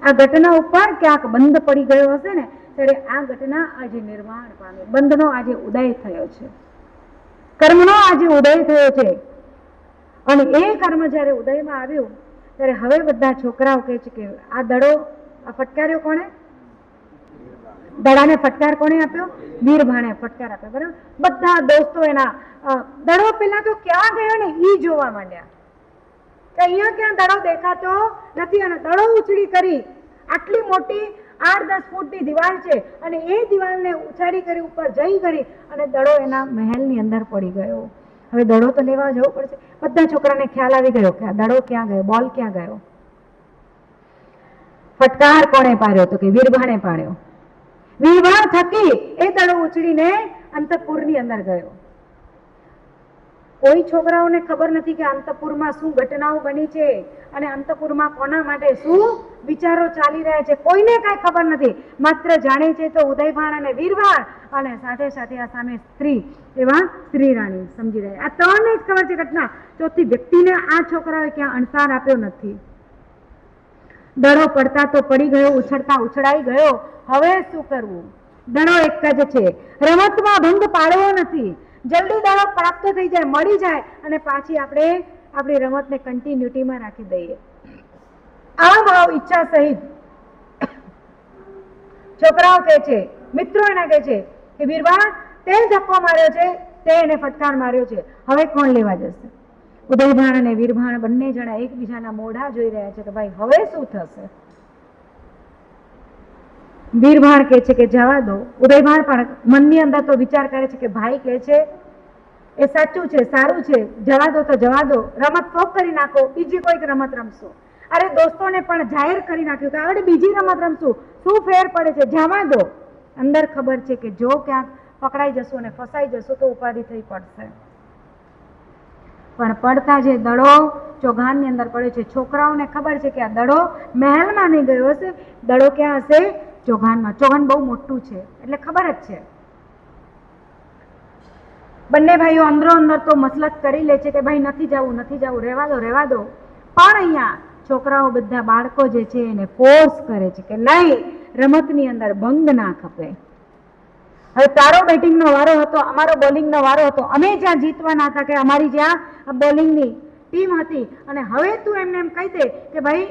આ ઘટના ઉપર ક્યાંક બંધ પડી ગયો હશે ને, ત્યારે આ ઘટના આજે નિર્માણ પામે, બંધનો આજે ઉદય થયો છે, કર્મનો આજે ઉદય થયો છે. અને એ કર્મ જ્યારે ઉદયમાં આવ્યું ત્યારે હવે બધા છોકરાઓ કહે છે કે આ દડો, આ ફટકાર્યો કોણે? દડાને ફટકાર કોણે આપ્યો? વીરભાણે ફટકાર આપ્યો. બરાબર, બધા દોસ્તો એના દડો પેલા તો ક્યાં ગયો ને ઈ જોવા માંડ્યા કે અહીંયા ક્યાં દડો દેખાતો નથી, અને દડો ઉછળી કરી, આટલી મોટી 8-10 ફૂટની દિવાલ છે, અને એ દિવાલને ઉછાળી કરી ઉપર જઈ કરી અને દડો એના મહેલની અંદર પડી ગયો. હવે દડો તો લેવા જવું પડશે. બધા છોકરાને ખ્યાલ આવી ગયો કે આ દડો ક્યાં ગયો, બોલ ક્યાં ગયો. ફટકાર કોણે પાડ્યો? તો કે વીરભાણે પાડ્યો. વીરભાણ થકી એ દડો ઉછળીને અંતઃપુરની અંદર ગયો. કોઈ છોકરાઓને ખબર નથી કે અંતઃપુરમાં શું ઘટનાઓ બની છે અને અંતઃપુરમાં કોના માટે શું વિચારો ચાલી રહ્યા છે, કોઈને કાંઈ ખબર નથી. માત્ર જાણે છે તો ઉદયભાણ અને વીરભાણ, અને સાથે સાથે આ સામે સ્ત્રી એવા શ્રી રાણી સમજી રહ્યા. આ ત્રણને જ ખબર છે ઘટના. ચોથી વ્યક્તિને આ છોકરાઓએ ક્યાં અણસાર આપ્યો નથી. દડો પડતા તો પડી ગયો, ઉછળતા ઉછળાઈ ગયો. હવે શું કરવું? દડો એક જ છે, રમતમાં ભંગ પાડવો નથી. જલ્દી દડો પ્રાપ્ત થઈ જાય, મળી જાય, અને પાછી આપણે આપણી રમતને કન્ટિન્યુટીમાં રાખી દઈએ. આ ભાવ ઈચ્છા સહિત છોકરાઓ કહે છે, મિત્રો એના કહે છે કે વીરભાણ તે ધક્કો માર્યો છે, તે એને ફટકાર માર્યો છે, હવે કોણ લેવા જશે? ઉદયભાણ અને વીરભાણ બંને જણા એકબીજાના મોઢા જોઈ રહ્યા છે કે ભાઈ હવે શું થશે? વીરભાણ કહે છે કે જવા દો. ઉદયભાણ પણ મનની અંદર તો વિચાર કરે છે કે ભાઈ કહે છે એ સાચું છે, સારું છે, જવા દો તો જવા દો, રમત કોક કરી નાખો, બીજી કોઈક રમત રમશો. અરે દોસ્તોને પણ જાહેર કરી નાખ્યું કે આપણે બીજી રમત રમશું, શું ફેર પડે છે, જવા દો. અંદર ખબર છે કે જો ક્યાંક પકડાઈ જશો અને ફસાઈ જશો તો ઉપાધિ થઈ પડશે. પણ પડતા જે દડો ચોઘાનની અંદર પડ્યો છે, છોકરાઓને ખબર છે કે આ દડો મહેલમાં નહીં ગયો હશે, દડો ક્યાં હશે? ચોઘાનમાં. ચોઘાન બહુ મોટું છે એટલે ખબર જ છે. બંને ભાઈઓ અંદરો અંદર તો મસલત કરી લે છે કે ભાઈ નથી જવું, નથી જવું, રહેવા દો, રહેવા દો. પણ અહીંયા છોકરાઓ બધા બાળકો જે છે એને ફોર્સ કરે છે કે નહીં, રમતની અંદર ભંગ ના ખપે. હવે તારો બેટિંગનો વારો હતો, અમારો બોલિંગનો વારો હતો, અમે જ્યાં જીતવાના હતા કે અમારી જ્યાં બોલિંગની ટીમ હતી, અને હવે તું એમને એમ કહી દે કે ભાઈ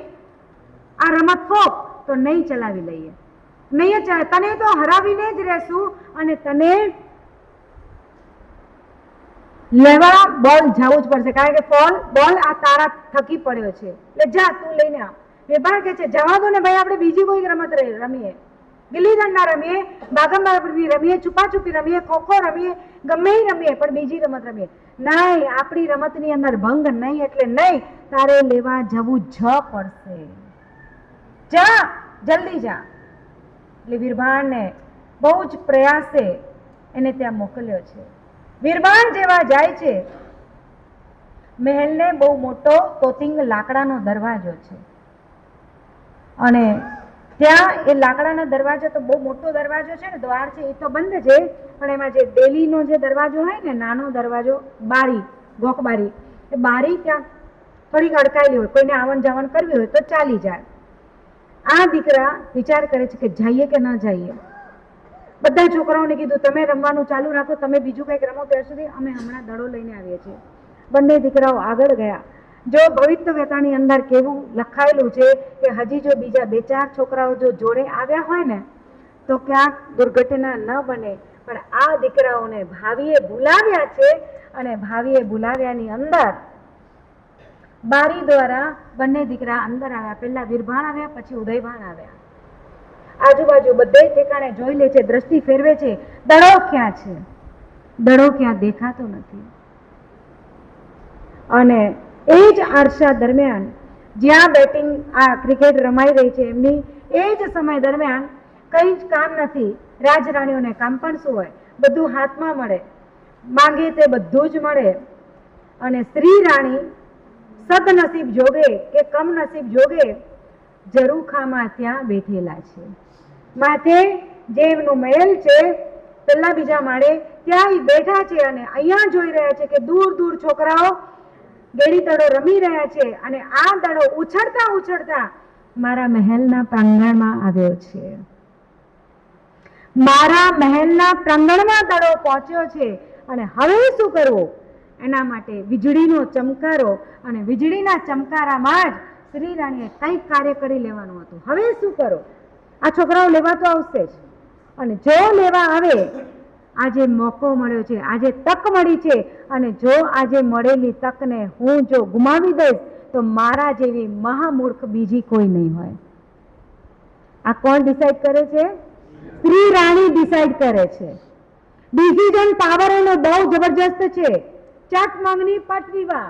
આ રમત ફોક તો નહીં ચલાવી લઈએ, નહીં જ, તને તો હરાવીને જ રહેશું અને તને લેવા બોલ જવું જ પડશે, કારણ કે બોલ આ તારા થકી પડ્યો છે, એટલે જા તું લઈને આવ. વેપાર કે છે જવા દો ને ભાઈ, આપણે બીજી કોઈ રમત રમીએ, ગિલ્લી દંડા રમીએ, ભાગમભાગી રમીએ, છુપાછુપી રમીએ, ખોખો રમીએ, ગમે એ રમીએ, પણ બીજી રમત રમીએ નહીં. આપણી રમતની અંદર ભંગ નહીં એટલે નહીં, તારે લેવા જવું જ પડશે. જા, જલ્દી જા. એટલે વીરભાણને બહુ જ પ્રયાસે એને ત્યાં મોકલ્યો છે. વીરભાણ જેવા જાય છે, મહેલને બહુ મોટો તોતિંગ લાકડાનો દરવાજો છે, અને ત્યાં એ લાકડાનો દરવાજો તો બહુ મોટો દરવાજો છે ને, દ્વાર છે એ તો બંધ છે, પણ એમાં જે ડેલીનો જે દરવાજો હોય ને, નાનો દરવાજો, બારી, ગોખબારી, એ બારી ત્યાં થોડીક અડકાયેલી હોય, કોઈને આવન જાવન કરવી હોય તો ચાલી જાય. આ દીકરા વિચાર કરે છે કે જઈએ કે ન જઈએ. બધા છોકરાઓને કીધું તમે રમવાનું ચાલુ રાખો, તમે બીજું કંઈક રમો, ત્યાં સુધી અમે હમણાં દડો લઈને આવીએ છીએ. બંને દીકરાઓ આગળ ગયા. જો ભવિતવ્યતાની અંદર કેવું લખાયેલું છે કે હજી જો બીજા 2-4 છોકરાઓ જો જોડે આવ્યા હોય ને તો ક્યાંક દુર્ઘટના ન બને, પણ આ દીકરાઓને ભાવીએ બોલાવ્યા છે, અને ભાવીએ બોલાવ્યાની અંદર બારી દ્વારા બંને દીકરા અંદર આવ્યા. પહેલા વીરભાણ આવ્યા, પછી ઉદયભાણ આવ્યા. આજુબાજુ બધે ઠેકાણે જોઈ લે છે, દ્રષ્ટિ ફેરવે છે, દડો ક્યાં છે, દડો ક્યાં દેખાતો નથી. અને એ જ આરસા દરમિયાન જ્યાં બેટિંગ આ ક્રિકેટ રમાઈ રહી છે એમની એ જ સમય દરમિયાન કંઈ જ કામ નથી. રાજરાણીઓને કામ પણ શું હોય, બધું હાથમાં મળે, માંગે તે બધું જ મળે. અને શ્રી રાણી સદનસીબ જોગે કે કમનસીબ જોગે ઝરૂખામાં ત્યાં બેઠેલા છે. માથે જે એમનું મહેલ છે પહેલા બીજા માળે ત્યાં ઈ બેઠા છે અને અહીંયા જોઈ રહ્યા છે કે દૂર દૂર છોકરાઓ ગેડી દડો રમી રહ્યા છે અને આ દડો ઉછળતા ઉછળતા મારા મહેલના પ્રાંગણમાં આવ્યો છે. મારા મહેલના પ્રાંગણમાં દડો પહોંચ્યો છે અને હવે શું કરવું? એના માટે વીજળીનો ચમકારો, અને વીજળીના ચમકારામાં જ શ્રી રાણીએ કંઈક કાર્ય કરી લેવાનું હતું. હવે શું કરો? આ છોકરાઓ લેવા તો આવશે જ, અને જો લેવા આવે, આજે મોકો મળ્યો છે, આજે તક મળી છે, અને જો આજે મળેલી તકને હું જો ગુમાવી દઈશ તો મારા જેવી મહામૂર્ખ બીજી કોઈ નહીં હોય. આ કોણ ડિસાઈડ કરે છે? શ્રી રાણી ડિસાઈડ કરે છે. ડિસિઝન પાવર એનો બહુ જબરજસ્ત છે. ચટ માંગની પટ વિવાહ.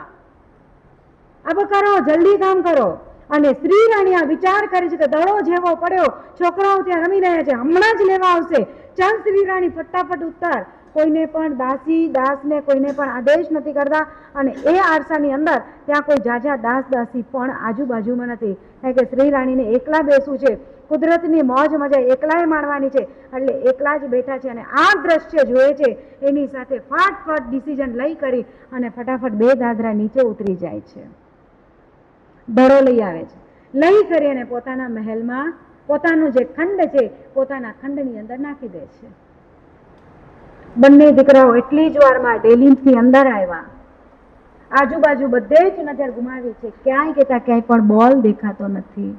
अब કરો, જલ્દી કામ કરો. અને શ્રી રાણી આ વિચાર કરે છે કે દડો જેવો પડ્યો, છોકરાઓ ત્યાં રમી રહ્યા છે, હમણાં જ લેવા આવશે. ચાલ શ્રી રાણી ફટાફટ ઉતાર. કોઈને પણ દાસી દાસને કોઈને પણ આદેશ નથી કરતા, અને એ આરસાની અંદર ત્યાં કોઈ જાજા દાસ દાસી પણ આજુબાજુમાં નથી, કારણ કે શ્રી રાણીને એકલા બેસવું છે, કુદરતની મોજ મજા એકલાએ માણવાની છે, એટલે એકલા જ બેઠા છે અને આ દ્રશ્ય જોયે છે. એની સાથે ફાટફાટ ડિસિઝન લઈ કરી અને ફટાફટ બે દાદરા નીચે ઉતરી જાય છે, દડો લઈ આવે છે, લઈ કરી અને પોતાના મહેલમાં પોતાનું જે ખંડ છે પોતાના ખંડની અંદર નાખી દે છે. બંને દીકરાઓ એટલી જ વારમાં ડેલીમથી અંદર આવ્યા. આજુબાજુ બધે જ નજર ગુમાવી છે, ક્યાંય કેતા ક્યાંય પણ બોલ દેખાતો નથી.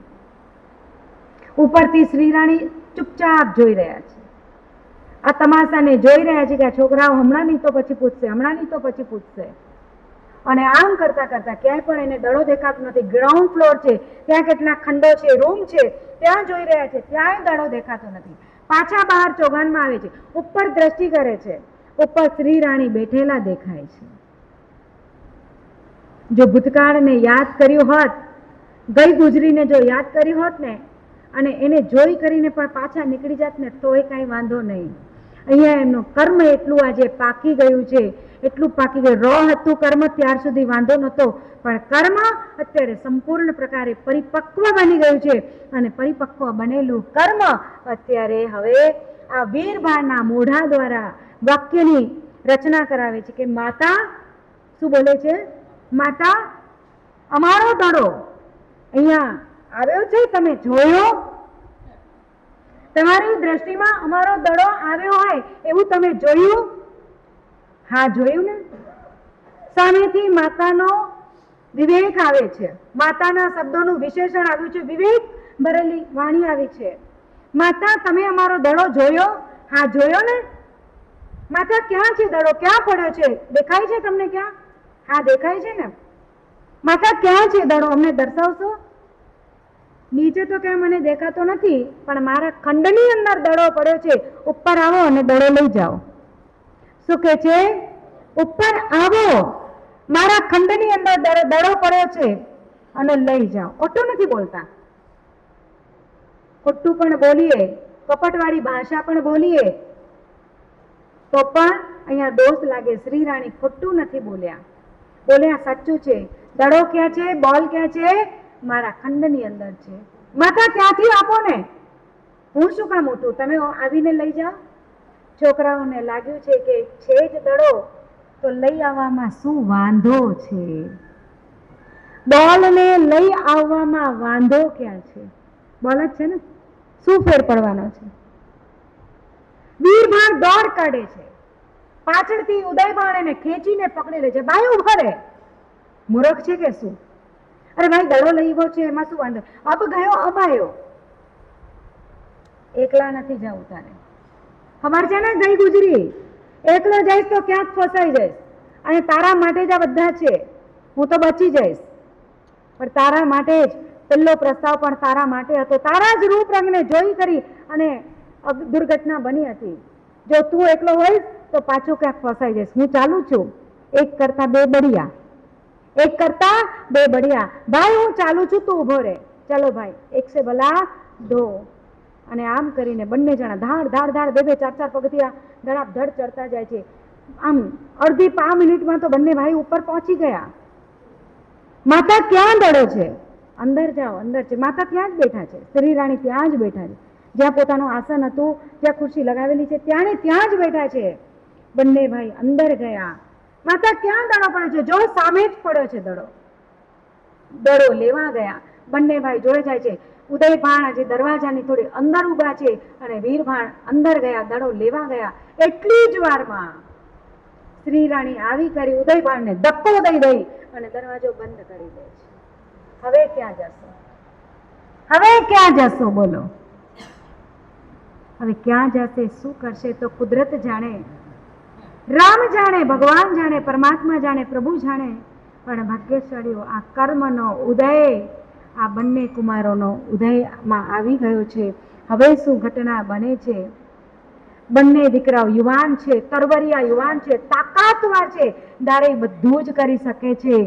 ઉપરથી શ્રી રાણી ચૂપચાપ જોઈ રહ્યા છે, આ તમાશાને જોઈ રહ્યા છે કે આ છોકરાઓ હમણાં નહીં તો પછી પૂછશે, હમણાં નહીં તો પછી પૂછશે. અને આમ કરતા કરતા ક્યાંય પણ એને દડો દેખાતો નથી. ગ્રાઉન્ડ ફ્લોર છે, ત્યાં કેટલા ખંડો છે, રૂમ છે, ત્યાં જોઈ રહ્યા છે, ત્યાંય દડો દેખાતો નથી. પાછા બહાર ચોગાનમાં આવે છે, ઉપર દ્રષ્ટિ કરે છે, ઉપર શ્રી રાણી બેઠેલા દેખાય છે. જો ભૂતકાળને યાદ કર્યું હોત, ગઈ ગુજરીને જો યાદ કરી હોત ને, અને એને જોઈ કરીને પણ પાછા નીકળી જાત ને તોય કાંઈ વાંધો નહીં. અહીંયા એમનું કર્મ એટલું આજે પાકી ગયું છે, એટલું પાકી ગયું. રો હતું કર્મ ત્યાર સુધી વાંધો નહોતો, પણ કર્મ અત્યારે સંપૂર્ણ પ્રકારે પરિપક્વ બની ગયું છે, અને પરિપક્વ બનેલું કર્મ અત્યારે હવે આ વીરભાના મોઢા દ્વારા વાક્યની રચના કરાવે છે કે માતા શું બોલે છે? માતા, અમારો દડો અહીંયા આવ્યો છે, તમે જોયો? તમારી દ્રષ્ટિમાં અમારો દડો આવ્યો હોય એવું તમે જોયું? હા, જોયું ને. સામેથી માતાનો વિવેક આવે છે, માતાના શબ્દોનું વિશેષણ આવ્યું છે, વિવેક ભરેલી વાણી આવી છે. માતા, તમે અમારો દડો જોયો? હા, જોયો ને. માતા, ક્યાં છે દડો? ક્યાં પડ્યો છે? દેખાય છે તમને? ક્યાં? હા, દેખાય છે ને. માતા, ક્યાં છે દડો? અમને દર્શાવશો? નીચે તો ક્યાં મને દેખાતો નથી, પણ મારા ખંડની અંદર દડો પડ્યો છે, ઉપર આવો અને દડો લઈ જાઓ. શું કે છે? ઉપર આવો, મારા ખંડની અંદર દડો પડ્યો છે અને લઈ જાઓ. ખોટું નથી બોલતા, ખોટું પણ બોલીએ, કપટવાળી ભાષા પણ બોલીએ તો પણ અહીંયા દોષ લાગે. શ્રી રાણી ખોટું નથી બોલ્યા, બોલ્યા સાચું છે. દડો ક્યાં છે? બોલ ક્યાં છે? મારા ખંડની અંદર છે. માતા, ત્યાંથી આપો ને, હું શું કામ ઉઠું? તમે આવીને લઈ જાઓ. છોકરાઓને લાગ્યું છે કે છે જ દડો તો લઈ આવવામાં શું વાંધો છે? બોલને લઈ આવવામાં વાંધો ક્યાં છે? બોલ જ છે ને, શું ફેર પડવાનો છે? વીરભાન દોડ કાઢે છે, પાછળથી ઉદયભાન એને ખેંચીને પકડી લે છે. ભાઈ ઉભો રે, મૂર્ખ છે કે શું? અરે ભાઈ, દડો લઈ ગયો છે, એમાં શું વાંધો? અબ ગયો અબ આવ્યો. એકલા નથી જવું તારે, ખબર છે ને? ગઈ ગુજરી, એકલો જઈશ તો ક્યાંક ફસાઈ જઈશ, અને તારા માટે જ આ બધા છે. હું તો બચી જઈશ, પણ તારા માટે જ પહેલો પ્રસ્તાવ પણ તારા માટે હતો. તારા જ રૂપ રંગને જોઈ કરી અને દુર્ઘટના બની હતી. જો તું એકલો હોઈશ તો પાછો ક્યાંક ફસાઈ જઈશ. હું ચાલુ છું, એક કરતા બે બળિયા. એક કરતા બે બઢિયા. ભાઈ હું ચાલું છું, તું ઊભો રહે. ચાલો ભાઈ, એક સે ભલા દો. અને આમ કરીને બંને જણા ધાડ ધાડ ધાડ બે બે ચાર ચાર પગથિયા ધડાધડ ચડતા જાય છે. આમ અડધી 5 મિનિટમાં તો બંને ભાઈ ઉપર પહોંચી ગયા. માતા ક્યાં દડો છે? અંદર જાઓ, અંદર છે. માતા ત્યાં જ બેઠા છે, શ્રી રાણી ત્યાં જ બેઠા છે, જ્યાં પોતાનું આસન હતું, જ્યાં ખુરશી લગાવેલી છે ત્યાં જ બેઠા છે. બંને ભાઈ અંદર ગયા. માતા ક્યાં દડો પડે છે? જો સામે જ પડ્યો છે દડો. દડો લેવા ગયા. બંને ભાઈ જોડે જાય છે. ઉદયભાણ હજી દરવાજાની થોડી અંદર ઊભા છે અને વીરભાણ અંદર ગયા, દડો લેવા ગયા. એટલી જ વારમાં શ્રી રાણી આવી કરી ઉદયભાણને ધક્કો દઈ અને દરવાજો બંધ કરી દે છે. હવે ક્યાં જશો? હવે ક્યાં જશો? બોલો, હવે ક્યાં જશે? શું કરશે? તો કુદરત જાણે, રામ જાણે, ભગવાન જાણે, પરમાત્મા જાણે, પ્રભુ જાણે. પણ ભાગ્યશાળીઓ, આ કર્મનો ઉદય, આ બંને કુમારોનો ઉદયમાં આવી ગયો છે. હવે શું ઘટના બને છે? બંને દીકરાઓ યુવાન છે, તરવરિયા યુવાન છે, તાકાતવાર છે, દારે બધું જ કરી શકે છે.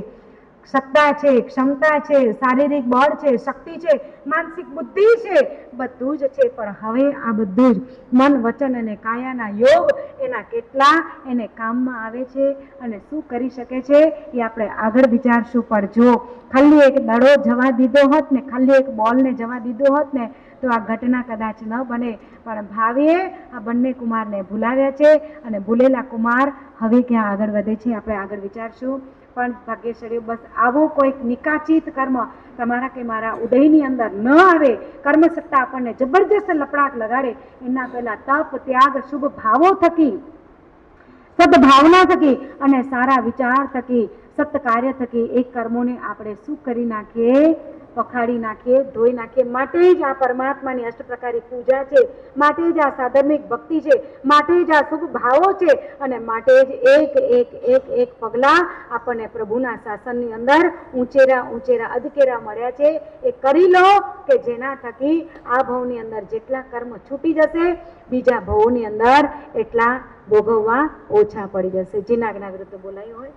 સત્તા છે, ક્ષમતા છે, શારીરિક બળ છે, શક્તિ છે, માનસિક બુદ્ધિ છે, બધું જ છે. પણ હવે આ બધું જ મન, વચન અને કાયાના યોગ એના કેટલા એને કામમાં આવે છે અને શું કરી શકે છે એ આપણે આગળ વિચારશું. પણ જો ખાલી એક દડો જવા દીધો હોત ને, ખાલી એક બોલને જવા દીધો હોત ને, તો આ ઘટના કદાચ ન બને. પણ ભાવીએ આ બંને કુમારને ભૂલાવ્યા છે અને ભૂલેલા કુમાર હવે ક્યાં આગળ વધે છે આપણે આગળ વિચારશું. પણ ભાગ્યશાળીઓ, બસ આવું કોઈક નિકાચિત કર્મ તમારા કે મારા ઉદયની અંદર ન આવે, કર્મ સત્તા આપણને જબરજસ્ત લપડાટ લગાડે, એના પહેલા તપ, ત્યાગ, શુભ ભાવો થકી, સદભાવના થકી અને સારા વિચાર થકી, સત્ય કાર્ય થકી એ કર્મોને આપણે શું કરી નાખીએ? પખાડી નાખીએ, ધોઈ નાખીએ. માટે જ આ પરમાત્માની અષ્ટપ્રકારી પૂજા છે, માટે જ આ સાધર્મિક ભક્તિ છે, માટે જ આ શુભ ભાવો છે અને માટે જ એક એક એક એક પગલા આપણને પ્રભુના શાસનની અંદર ઊંચેરા અધકેરા મળ્યા છે. એ કરી લો કે જેના થકી આ ભવની અંદર જેટલા કર્મ છૂટી જશે, બીજા ભવોની અંદર એટલા ભોગવવા ઓછા પડી જશે. જેના વિરુદ્ધ બોલાયું હોય